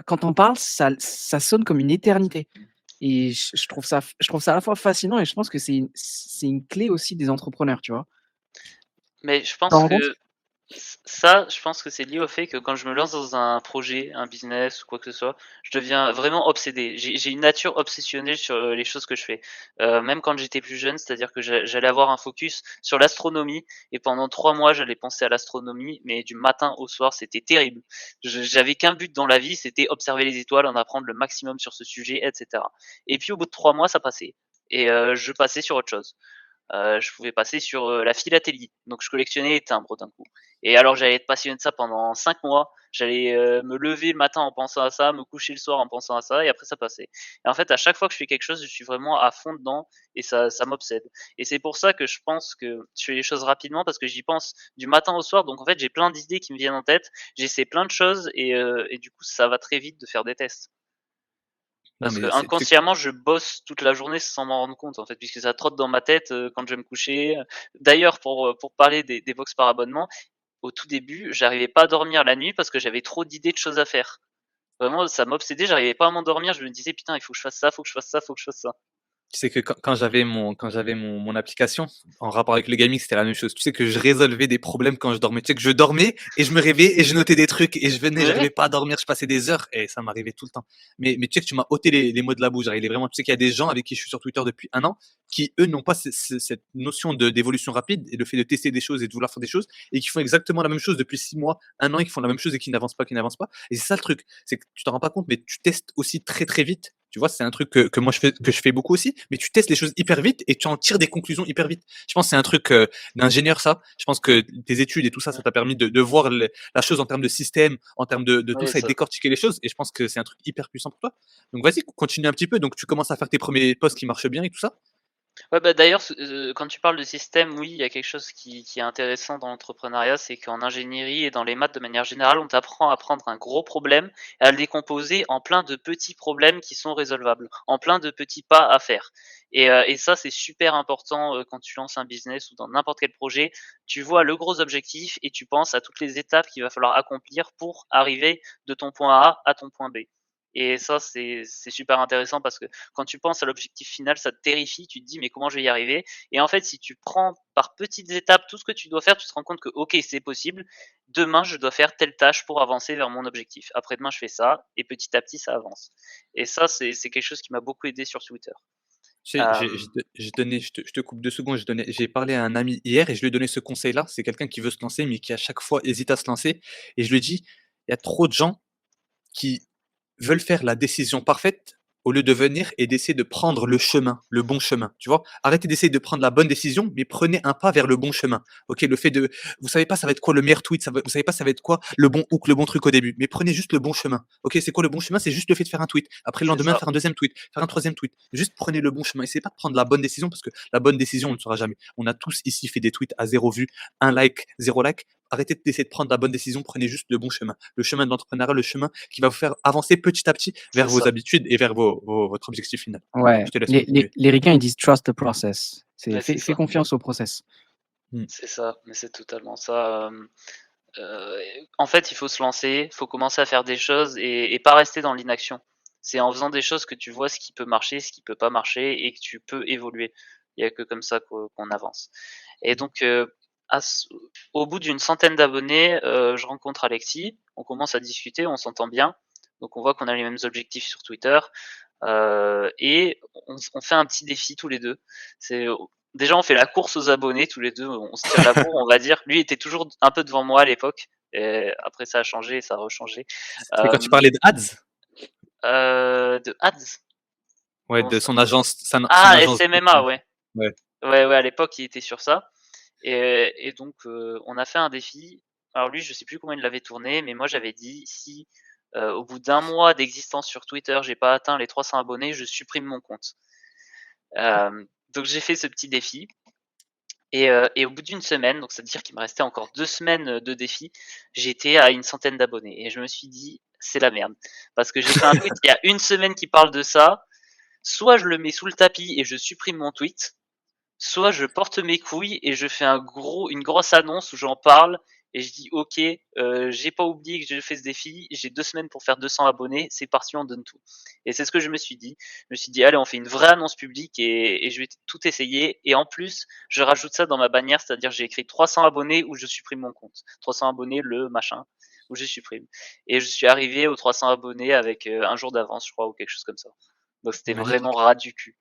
quand on parle, ça sonne comme une éternité, et je trouve ça à la fois fascinant, et je pense que c'est une clé aussi des entrepreneurs, tu vois? Mais je Tu t'en pense rends compte? que ça, je pense que c'est lié au fait que quand je me lance dans un projet, un business ou quoi que ce soit, je deviens vraiment obsédé. J'ai une nature obsessionnelle sur les choses que je fais. Même quand j'étais plus jeune, c'est-à-dire que j'allais avoir un focus sur l'astronomie, et pendant 3 mois, j'allais penser à l'astronomie, mais du matin au soir, c'était terrible. J'avais qu'un but dans la vie, c'était observer les étoiles, en apprendre le maximum sur ce sujet, etc. Et puis au bout de 3 mois, ça passait, et je passais sur autre chose. Je pouvais passer sur la philatélie. Donc je collectionnais les timbres d'un coup. Et alors j'allais être passionné de ça pendant 5 mois. J'allais me lever le matin en pensant à ça, me coucher le soir en pensant à ça, et après ça passait. Et en fait, à chaque fois que je fais quelque chose, je suis vraiment à fond dedans, et ça m'obsède. Et c'est pour ça que je pense que je fais les choses rapidement, parce que j'y pense du matin au soir. Donc en fait, j'ai plein d'idées qui me viennent en tête, j'essaie plein de choses, et du coup, ça va très vite de faire des tests. Non, Parce que mais c'est inconsciemment, je bosse toute la journée sans m'en rendre compte, en fait, puisque ça trotte dans ma tête quand je vais me coucher. D'ailleurs, pour parler des box par abonnement, au tout début, j'arrivais pas à dormir la nuit parce que j'avais trop d'idées de choses à faire. Vraiment, ça m'obsédait, j'arrivais pas à m'endormir. Je me disais, putain, il faut que je fasse ça, faut que je fasse ça, faut que je fasse ça. Tu sais que quand j'avais mon application en rapport avec le gaming, c'était la même chose. Tu sais que je résolvais des problèmes quand je dormais. Tu sais que je dormais et je me réveillais et je notais des trucs et Ouais, j'arrivais pas à dormir, je passais des heures et ça m'arrivait tout le temps. Mais tu sais que tu m'as ôté les mots de la bouche. Genre, il est vraiment, tu sais qu'il y a des gens avec qui je suis sur Twitter depuis 1 an qui, eux, n'ont pas cette notion d'évolution rapide et le fait de tester des choses et de vouloir faire des choses et qui font exactement la même chose depuis 6 mois, 1 an et qui font la même chose et qui n'avancent pas, qui n'avancent pas. Et c'est ça le truc. C'est que tu t'en rends pas compte, mais tu testes aussi très très vite. Tu vois, c'est un truc que moi que je fais beaucoup aussi, mais tu testes les choses hyper vite et tu en tires des conclusions hyper vite. Je pense que c'est un truc d'ingénieur ça. Je pense que tes études et tout ça, ça ouais, t'a permis de voir la chose en termes de système, en termes de tout ouais, ça et de ça. décortiquer les choses. Et je pense que c'est un truc hyper puissant pour toi. Donc vas-y, continue un petit peu. Donc tu commences à faire tes premiers posts qui marchent bien et tout ça. Ouais, bah, d'ailleurs, quand tu parles de système, oui, il y a quelque chose qui est intéressant dans l'entrepreneuriat, c'est qu'en ingénierie et dans les maths de manière générale, on t'apprend à prendre un gros problème et à le décomposer en plein de petits problèmes qui sont résolvables, en plein de petits pas à faire. Et ça, c'est super important, quand tu lances un business ou dans n'importe quel projet. Tu vois le gros objectif et tu penses à toutes les étapes qu'il va falloir accomplir pour arriver de ton point A à ton point B. Et ça, c'est super intéressant parce que quand tu penses à l'objectif final, ça te terrifie, tu te dis: «Mais comment je vais y arriver?» Et en fait, si tu prends par petites étapes tout ce que tu dois faire, tu te rends compte que: «OK, c'est possible. Demain, je dois faire telle tâche pour avancer vers mon objectif. Après-demain, je fais ça» et petit à petit, ça avance. Et ça, c'est quelque chose qui m'a beaucoup aidé sur Twitter. Tu sais, Hem, je te coupe 2 secondes, j'ai parlé à un ami hier et je lui ai donné ce conseil-là. C'est quelqu'un qui veut se lancer, mais qui à chaque fois hésite à se lancer et je lui ai dit: «Il y a trop de gens qui veulent faire la décision parfaite au lieu de venir et d'essayer de prendre le chemin, le bon chemin, tu vois? Arrêtez d'essayer de prendre la bonne décision, mais prenez un pas vers le bon chemin. OK, le fait de vous savez pas ça va être quoi le meilleur tweet, vous savez pas ça va être quoi le bon hook, le bon truc au début, mais prenez juste le bon chemin. OK, c'est quoi le bon chemin? C'est juste le fait de faire un tweet. Après le c'est lendemain, ça, faire un deuxième tweet, faire un troisième tweet. Juste prenez le bon chemin. Essayez pas de prendre la bonne décision parce que la bonne décision, on ne le saura jamais. On a tous ici fait des tweets à 0 vue, 1 like, 0 like. Arrêtez d'essayer de prendre la bonne décision, prenez juste le bon chemin. Le chemin de l'entrepreneuriat, le chemin qui va vous faire avancer petit à petit c'est vers vos ça, habitudes et vers votre objectif final. Ouais, Je te laisse les continuer. les ricains, ils disent: «Trust the process». C'est ouais, c'est fais ça, confiance au process. Mmh. c'est ça, mais c'est totalement ça, en fait, il faut se lancer, il faut commencer à faire des choses et pas rester dans l'inaction. C'est en faisant des choses que tu vois ce qui peut marcher, ce qui peut pas marcher et que tu peux évoluer. Il y a que comme ça qu'on avance. Et donc, à ce au bout d'une centaine d'abonnés, je rencontre Alexis, on commence à discuter, on s'entend bien. Donc on voit qu'on a les mêmes objectifs sur Twitter, et on fait un petit défi tous les 2. C'est déjà on fait la course aux abonnés tous les 2, on se tire la bourre, on va dire. Lui était toujours un peu devant moi à l'époque et après ça a changé et ça a rechangé. C'est quand tu Hem, parlais d'Ads? de Ads? Ouais, Comment de ça? son agence son Ah, agence de SMMA, ouais. ouais. Ouais, ouais, à l'époque, il était sur ça et donc on a fait un défi. Alors lui, je sais plus comment il l'avait tourné, mais moi j'avais dit: «Si, au bout d'un mois d'existence sur Twitter, j'ai pas atteint les 300 abonnés, je supprime mon compte». Donc j'ai fait ce petit défi et au bout d'une semaine, donc c'est-à-dire qu'il me restait encore 2 semaines, de défi, j'étais à une centaine d'abonnés et je me suis dit: «C'est la merde». Parce que j'ai fait un tweet il y a une semaine qui parle de ça, soit je le mets sous le tapis et je supprime mon tweet, soit je porte mes couilles et je fais une grosse annonce où j'en parle et je dis: «OK, j'ai pas oublié que j'ai fait ce défi, j'ai 2 semaines pour faire 200 abonnés, c'est parti, on donne tout». Et c'est ce que je me suis dit. Je me suis dit: «Allez, on fait une vraie annonce publique et je vais tout essayer» et en plus, je rajoute ça dans ma bannière, c'est-à-dire j'ai écrit 300 abonnés ou je supprime mon compte. 300 abonnés, le machin, ou je supprime. Et je suis arrivé aux 300 abonnés avec, 1 jour d'avance, je crois, ou quelque chose comme ça. Donc c'était vraiment Magnifique. ras du cul.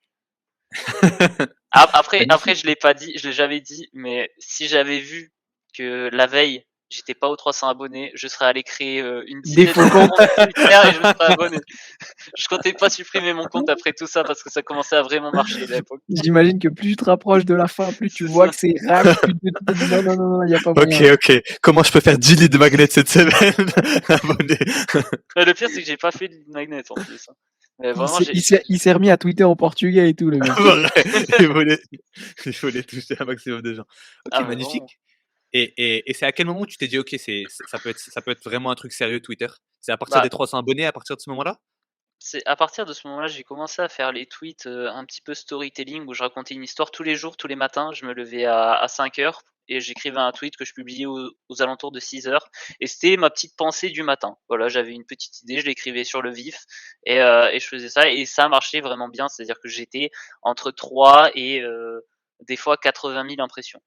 Après, Magnifique. je l'ai pas dit, je l'ai jamais dit, mais si j'avais vu que la veille, j'étais pas aux 300 abonnés, je serais allé créer, une Des dizaine faux de comptes. comptes Twitter et je me serais abonné. Je comptais pas supprimer mon compte après tout ça parce que ça commençait à vraiment marcher à l'époque. J'imagine que plus tu te rapproches de la fin, plus tu C'est vois ça, que c'est rare, plus tu te dis: «Non, non, non, non, il y a pas OK, moyen». OK. Comment je peux faire 10 leads magnets cette semaine? Abonné. mais le pire, c'est que j'ai pas fait de lead magnet en plus, hein. Mais Il vraiment, s'est il s'est il s'est remis à tweeter en portugais et tout le mec. Vrai. Il voulait il voulait toucher un maximum de gens. OK, ah mais vraiment. magnifique. Et c'est à quel moment où tu t'es dit: «OK, ça peut être vraiment un truc sérieux Twitter»? C'est à partir Bah, des 300 abonnés, à partir de ce moment-là? c'est à partir de ce moment-là, j'ai commencé à faire les tweets, un petit peu storytelling où je racontais une histoire tous les jours, tous les matins. Je me levais à 5 heures et j'écrivais un tweet que je publiais aux alentours de 6 heures et c'était ma petite pensée du matin. Voilà, j'avais une petite idée, je l'écrivais sur le vif et je faisais ça et ça marchait vraiment bien. C'est-à-dire que j'étais entre 3 et des fois 80 000 impressions.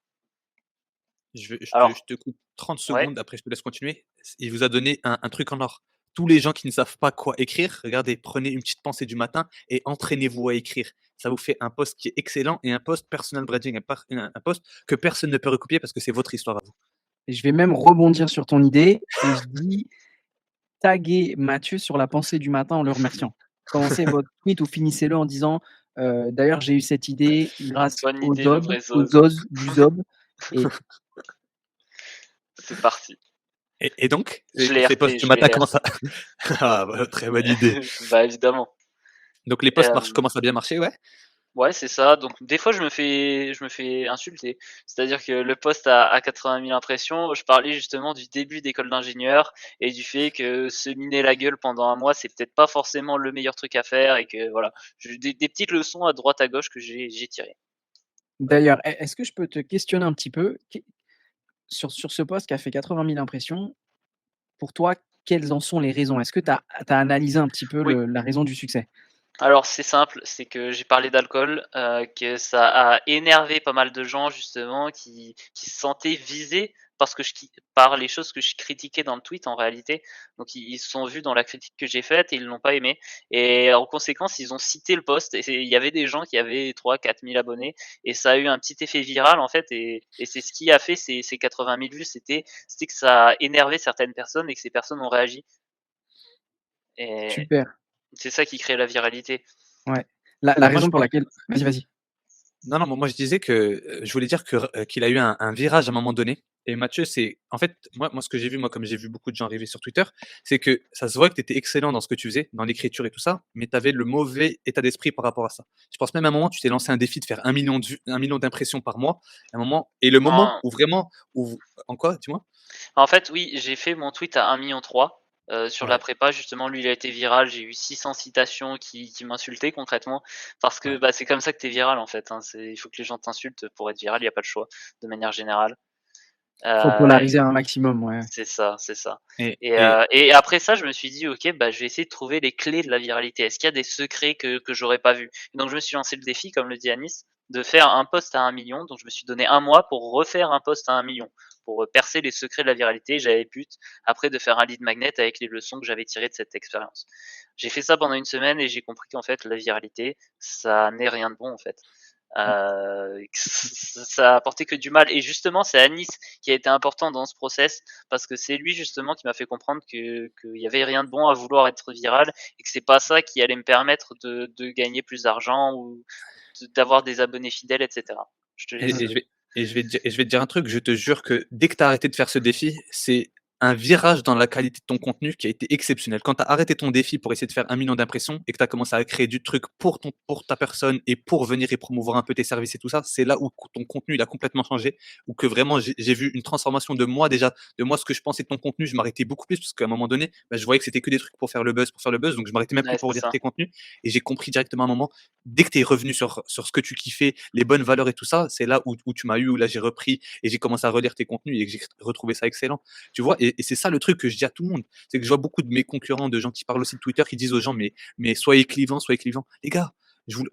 Je Alors te coupe 30 ouais, secondes, après je te laisse continuer. Il vous a donné un truc en or. Tous les gens qui ne savent pas quoi écrire, regardez, prenez une petite pensée du matin et entraînez-vous à écrire. Ça vous fait un post qui est excellent et un post personal branding, un post que personne ne peut recopier parce que c'est votre histoire à vous. Et je vais même rebondir sur ton idée et je dis: taguez Mathieu sur la pensée du matin en le remerciant. Commencez votre tweet ou finissez-le en disant, «D'ailleurs, j'ai eu cette idée grâce bonne aux idée, le Zob, vrai aux Zoz. Zoz du Zob» et C'est parti. Et donc, Je l'ai ces posts RT, du je vais matin les commencent RT. à ah bah, très bonne idée. Bah évidemment. Donc les posts marchent commencent à bien marcher, ouais? Ouais, c'est ça. Donc des fois, je me fais insulter. C'est-à-dire que le post à 80 000 impressions, je parlais justement du début d'école d'ingénieur et du fait que se miner la gueule pendant un mois, c'est peut-être pas forcément le meilleur truc à faire et que voilà, des petites leçons à droite à gauche que j'ai tirées. D'ailleurs, est-ce que je peux te questionner un petit peu? Sur ce post qui a fait 80 000 impressions, pour toi, quelles en sont les raisons? Est-ce que tu as analysé un petit peu Oui. la raison du succès? Alors c'est simple, c'est que j'ai parlé d'alcool, que ça a énervé pas mal de gens justement qui se sentaient visés parce que par les choses que je critiquais dans le tweet en réalité. Donc ils se sont vus dans la critique que j'ai faite et ils l'ont pas aimé et en conséquence, ils ont cité le post et il y avait des gens qui avaient 3 000 4 000 abonnés et ça a eu un petit effet viral en fait et c'est ce qui a fait ces 80 000 vues, c'était que ça a énervé certaines personnes et que ces personnes ont réagi et Super, c'est ça qui crée la viralité. ouais. La Moi, je raison pour pense. laquelle vas-y, vas-y. Non, non, moi je disais que, je voulais dire que qu'il a eu un virage à un moment donné et Mathieu, c'est en fait, moi ce que j'ai vu, moi, comme j'ai vu beaucoup de gens arriver sur Twitter, c'est que ça se voit que tu étais excellent dans ce que tu faisais, dans l'écriture et tout ça, mais tu avais le mauvais état d'esprit par rapport à ça. Je pense même à un moment, tu t'es lancé un défi de faire 1 000 000 de vues 1 000 000 d'impressions par mois, à un moment et le moment En où vraiment où en quoi? Dis-moi? En fait, oui, j'ai fait mon tweet à 1,3 million sur la Ouais, prépa. Justement, lui, il a été viral. J'ai eu 600 citations qui m'insultaient concrètement parce que, ouais. bah, c'est comme ça que tu es viral, en fait, hein. Il faut que les gens t'insultent pour être viral, il y a pas le choix, de manière générale. Faut Heu, polariser un maximum, ouais. c'est ça, c'est ça et et et heu et après ça, je me suis dit: «OK, bah, je vais essayer de trouver les clés de la viralité. Est-ce qu'il y a des secrets que j'aurais pas vus?» Donc je me suis lancé le défi, comme le dit Anis, de faire un post à 1 million. Donc je me suis donné un mois pour refaire un post à 1 million pour, percer les secrets de la viralité. J'avais but après de faire un lead magnet avec les leçons que j'avais tirées de cette expérience. J'ai fait ça pendant une semaine et j'ai compris qu'en fait la viralité, ça n'est rien de bon, en fait. Ça a apporté que du mal et justement c'est Anis qui a été important dans ce process parce que c'est lui justement qui m'a fait comprendre que qu'il y avait rien de bon à vouloir être viral et que c'est pas ça qui allait me permettre de gagner plus d'argent ou d'avoir des abonnés fidèles et cetera. Je te laisse, Et je vais te dire un truc, je te jure que dès que tu as arrêté de faire ce défi, c'est un virage dans la qualité de ton contenu qui a été exceptionnel. Quand tu as arrêté ton défi pour essayer de faire 1 000 000 d'impressions et que tu as commencé à créer du truc pour ta personne et pour venir et promouvoir un peu tes services et tout ça, c'est là où ton contenu il a complètement changé, où que vraiment j'ai vu une transformation de moi déjà, de moi ce que je pensais de ton contenu, je m'arrêtais beaucoup plus parce qu'à un moment donné, bah, je voyais que c'était que des trucs pour faire le buzz, donc je m'arrêtais même plus ouais, pour c'est lire ça. tes contenus et j'ai compris directement à un moment dès que tu es revenu sur ce que tu kiffais, les bonnes valeurs et tout ça, c'est là où tu m'as eu, où là j'ai repris et j'ai commencé à relire tes contenus et que j'ai retrouvé ça excellent. Tu vois? Et c'est ça le truc que je dis à tout le monde. C'est que je vois beaucoup de mes concurrents, de gens qui parlent aussi de Twitter, qui disent aux gens: «Mais soyez clivants, soyez clivants». Les gars,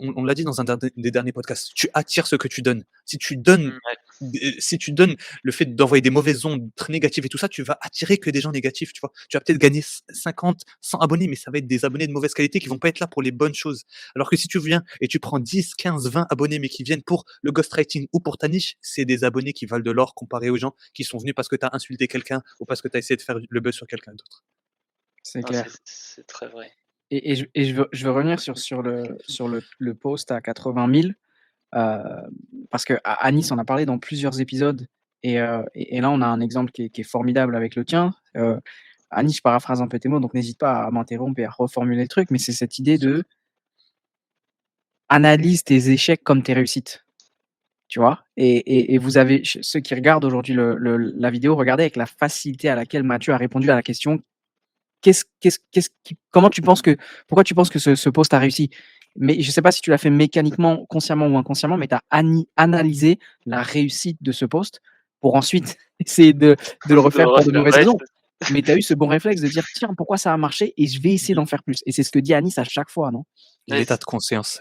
on l'a dit dans un des derniers podcasts, tu attires ce que tu donnes. Ouais. Si tu donnes le fait d'envoyer des mauvaises ondes très négatives et tout ça, tu vas attirer que des gens négatifs, tu vois? Tu vas peut-être gagner 50, 100 abonnés, mais ça va être des abonnés de mauvaise qualité qui vont pas être là pour les bonnes choses. Alors que si tu viens et tu prends 10, 15, 20 abonnés, mais qui viennent pour le ghostwriting ou pour ta niche, c'est des abonnés qui valent de l'or comparé aux gens qui sont venus parce que tu as insulté quelqu'un ou parce que tu as essayé de faire le buzz sur quelqu'un d'autre. C'est Non, c'est clair. c'est très vrai. Je veux revenir sur le post à 80 000, parce que Anis en a parlé dans plusieurs épisodes et là, on a un exemple qui est formidable avec le tien. Anis, je paraphrase un peu tes mots, donc n'hésite pas à m'interrompre et à reformuler le truc, mais c'est cette idée de: «Analyse tes échecs comme tes réussites». Tu vois? Et vous avez ceux qui regardent aujourd'hui la vidéo, regardez avec la facilité à laquelle Mathieu a répondu à la question: qu'est-ce qui comment tu penses que pourquoi tu penses que ce post a réussi? Mais je sais pas si tu l'as fait mécaniquement, consciemment ou inconsciemment, mais tu as analysé la réussite de ce post pour ensuite essayer de le De le refaire pour de refaire, mauvaises ouais, raisons. Mais tu as eu ce bon réflexe de dire: «Tiens, pourquoi ça a marché et je vais essayer d'en faire plus» et c'est ce que dit Anis à chaque fois, non? ouais, L'état de conscience,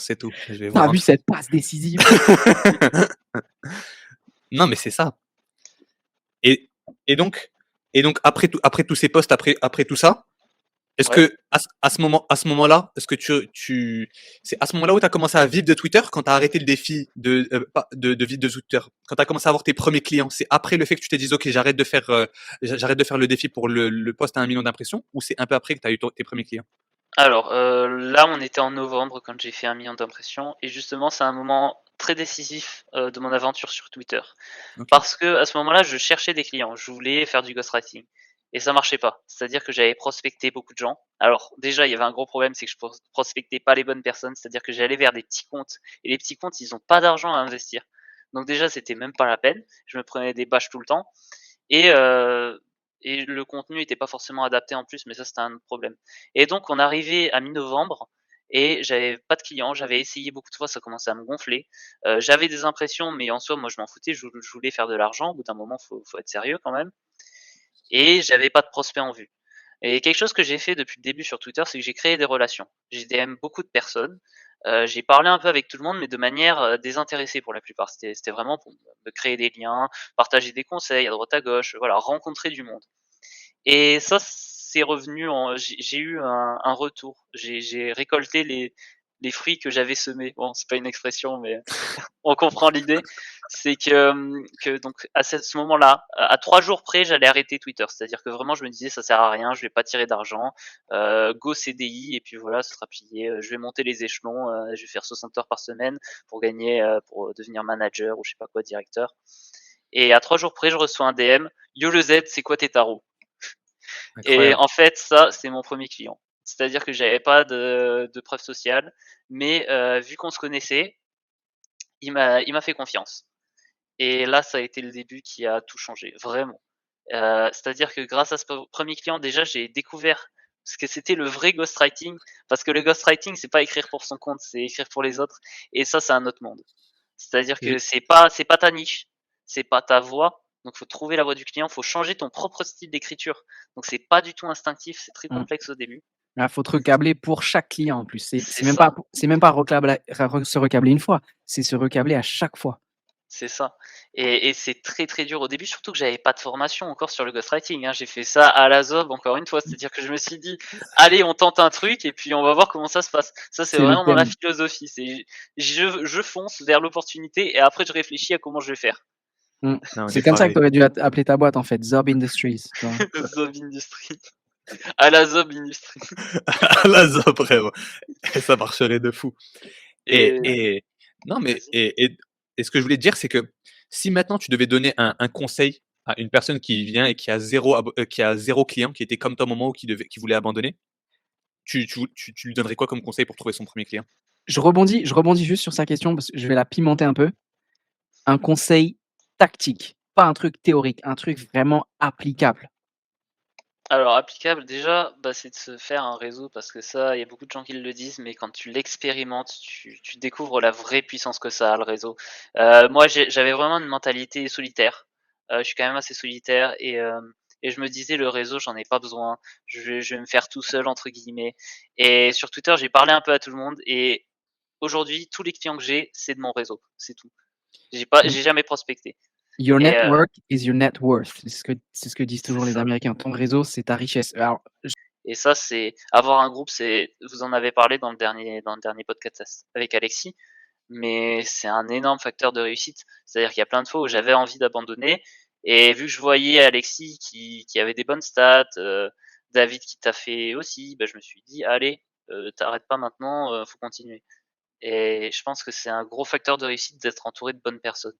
c'est tout. Je vais Tu as voir un vu truc. cette passe décisive? Non, mais c'est ça. Et, et donc, après tous ces posts, après tout ça, est-ce ouais. que à ce moment-là, est-ce que c'est à ce moment-là où tu as commencé à vivre de Twitter quand tu as arrêté le défi de vivre de Twitter, quand tu as commencé à avoir tes premiers clients, c'est après le fait que tu t'es dit ok j'arrête de faire le défi pour le post à 1 million d'impressions ou c'est un peu après que tu as eu tes premiers clients? Alors, là, on était en novembre quand j'ai fait 1 million d'impressions et justement, c'est un moment très décisif, de mon aventure sur Twitter. Ok. Parce que à ce moment-là, je cherchais des clients, je voulais faire du ghostwriting et ça marchait pas. C'est-à-dire que j'avais prospecté beaucoup de gens Alors déjà, il y avait un gros problème, c'est que je prospectais pas les bonnes personnes, c'est-à-dire que j'allais vers des petits comptes et les petits comptes, ils ont pas d'argent à investir. Donc déjà, c'était même pas la peine. Je me prenais des bâches tout le temps et le contenu était pas forcément adapté en plus, mais ça, c'était un autre problème. Et donc on arrivait à mi-novembre et j'avais pas de clients. J'avais essayé beaucoup de fois, ça commençait à me gonfler. J'avais des impressions, mais en soi, moi, je m'en foutais. Je voulais faire de l'argent. Au bout d'un moment, faut être sérieux quand même. Et j'avais pas de prospects en vue. Et quelque chose que j'ai fait depuis le début sur Twitter, c'est que j'ai créé des relations. J'ai DM beaucoup de personnes. J'ai parlé un peu avec tout le monde, mais de manière désintéressée pour la plupart. C'était vraiment pour me créer des liens, partager des conseils à droite à gauche, voilà, rencontrer du monde. Et ça, c'est revenu en. J'ai eu un retour. J'ai récolté les fruits que j'avais semés. Bon, c'est pas une expression, mais on comprend l'idée. C'est que donc à ce moment-là, à 3 jours près, j'allais arrêter Twitter. C'est-à-dire que vraiment, je me disais, ça sert à rien, je vais pas tirer d'argent. Go CDI, et puis voilà, ce sera plié. Je vais monter les échelons, je vais faire 60 heures par semaine pour gagner, pour devenir manager ou je sais pas quoi, directeur. Et à 3 jours près, je reçois un DM. Yo le Z, c'est quoi tes tarots? Et Incroyable. en fait, ça, c'est mon premier client. C'est-à-dire que j'avais pas de preuve sociale, mais vu qu'on se connaissait, il m'a fait confiance. Et là, ça a été le début qui a tout changé, vraiment. C'est-à-dire que grâce à ce premier client, déjà, j'ai découvert ce que c'était le vrai ghostwriting, parce que le ghostwriting, c'est pas écrire pour son compte, c'est écrire pour les autres. Et ça, c'est un autre monde. C'est-à-dire que c'est pas ta niche, c'est pas ta voix. Donc, faut trouver la voix du client, faut changer ton propre style d'écriture. Donc, c'est pas du tout instinctif, c'est très Mmh. complexe au début. Ah, faut te recabler pour chaque client en plus. C'est C'est c'est même ça. pas c'est même pas se recabler une fois, c'est se recabler à chaque fois. C'est ça. Et c'est très, très dur au début, surtout que j'avais pas de formation encore sur le ghostwriting, hein. J'ai fait ça à la zob encore une fois, c'est-à-dire que je me suis dit: «Allez, on tente un truc et puis on va voir comment ça se passe». Ça, c'est C'est le vraiment ma thème. philosophie, c'est je fonce vers l'opportunité et après je réfléchis à comment je vais faire. Mmh. Non, on C'est est comme ça que pareil. tu aurais dû appeler ta boîte en fait, Zob Industries, tu vois? Zob Industries, à la Zob Industries. La ZOP, vraiment. Et ça marcherait de fou. Et Et et non, mais vas-y. et ce que je voulais te dire, c'est que si maintenant tu devais donner un conseil à une personne qui vient et qui a 0 client, qui était comme toi au moment où qui voulait abandonner, tu lui donnerais quoi comme conseil pour trouver son premier client? Je rebondis juste sur sa question parce que je vais la pimenter un peu. Un conseil tactique, pas un truc théorique, un truc vraiment applicable. Alors applicable déjà, bah, c'est de se faire un réseau parce que ça, il y a beaucoup de gens qui le disent, mais quand tu l'expérimentes, tu découvres la vraie puissance que ça a le réseau. Moi j'avais vraiment une mentalité solitaire. Je suis quand même assez solitaire et je me disais: «Le réseau, j'en ai pas besoin, je vais me faire tout seul» entre guillemets et sur Twitter, j'ai parlé un peu à tout le monde et aujourd'hui, tous les clients que j'ai, c'est de mon réseau, c'est tout. Mmh. J'ai jamais prospecté Your et network is your net worth. C'est ce que disent c'est toujours les ça. Américains. Ton réseau, c'est ta richesse. Alors, Et ça, c'est avoir un groupe, c'est vous en avez parlé dans le dernier podcast avec Alexis, mais c'est un énorme facteur de réussite. C'est-à-dire qu'il y a plein de fois où j'avais envie d'abandonner et vu que je voyais Alexis qui avait des bonnes stats, David qui t'a fait aussi, bah, je me suis dit: «Allez, tu pas maintenant, faut continuer» et je pense que c'est un gros facteur de réussite d'être entouré de bonnes personnes.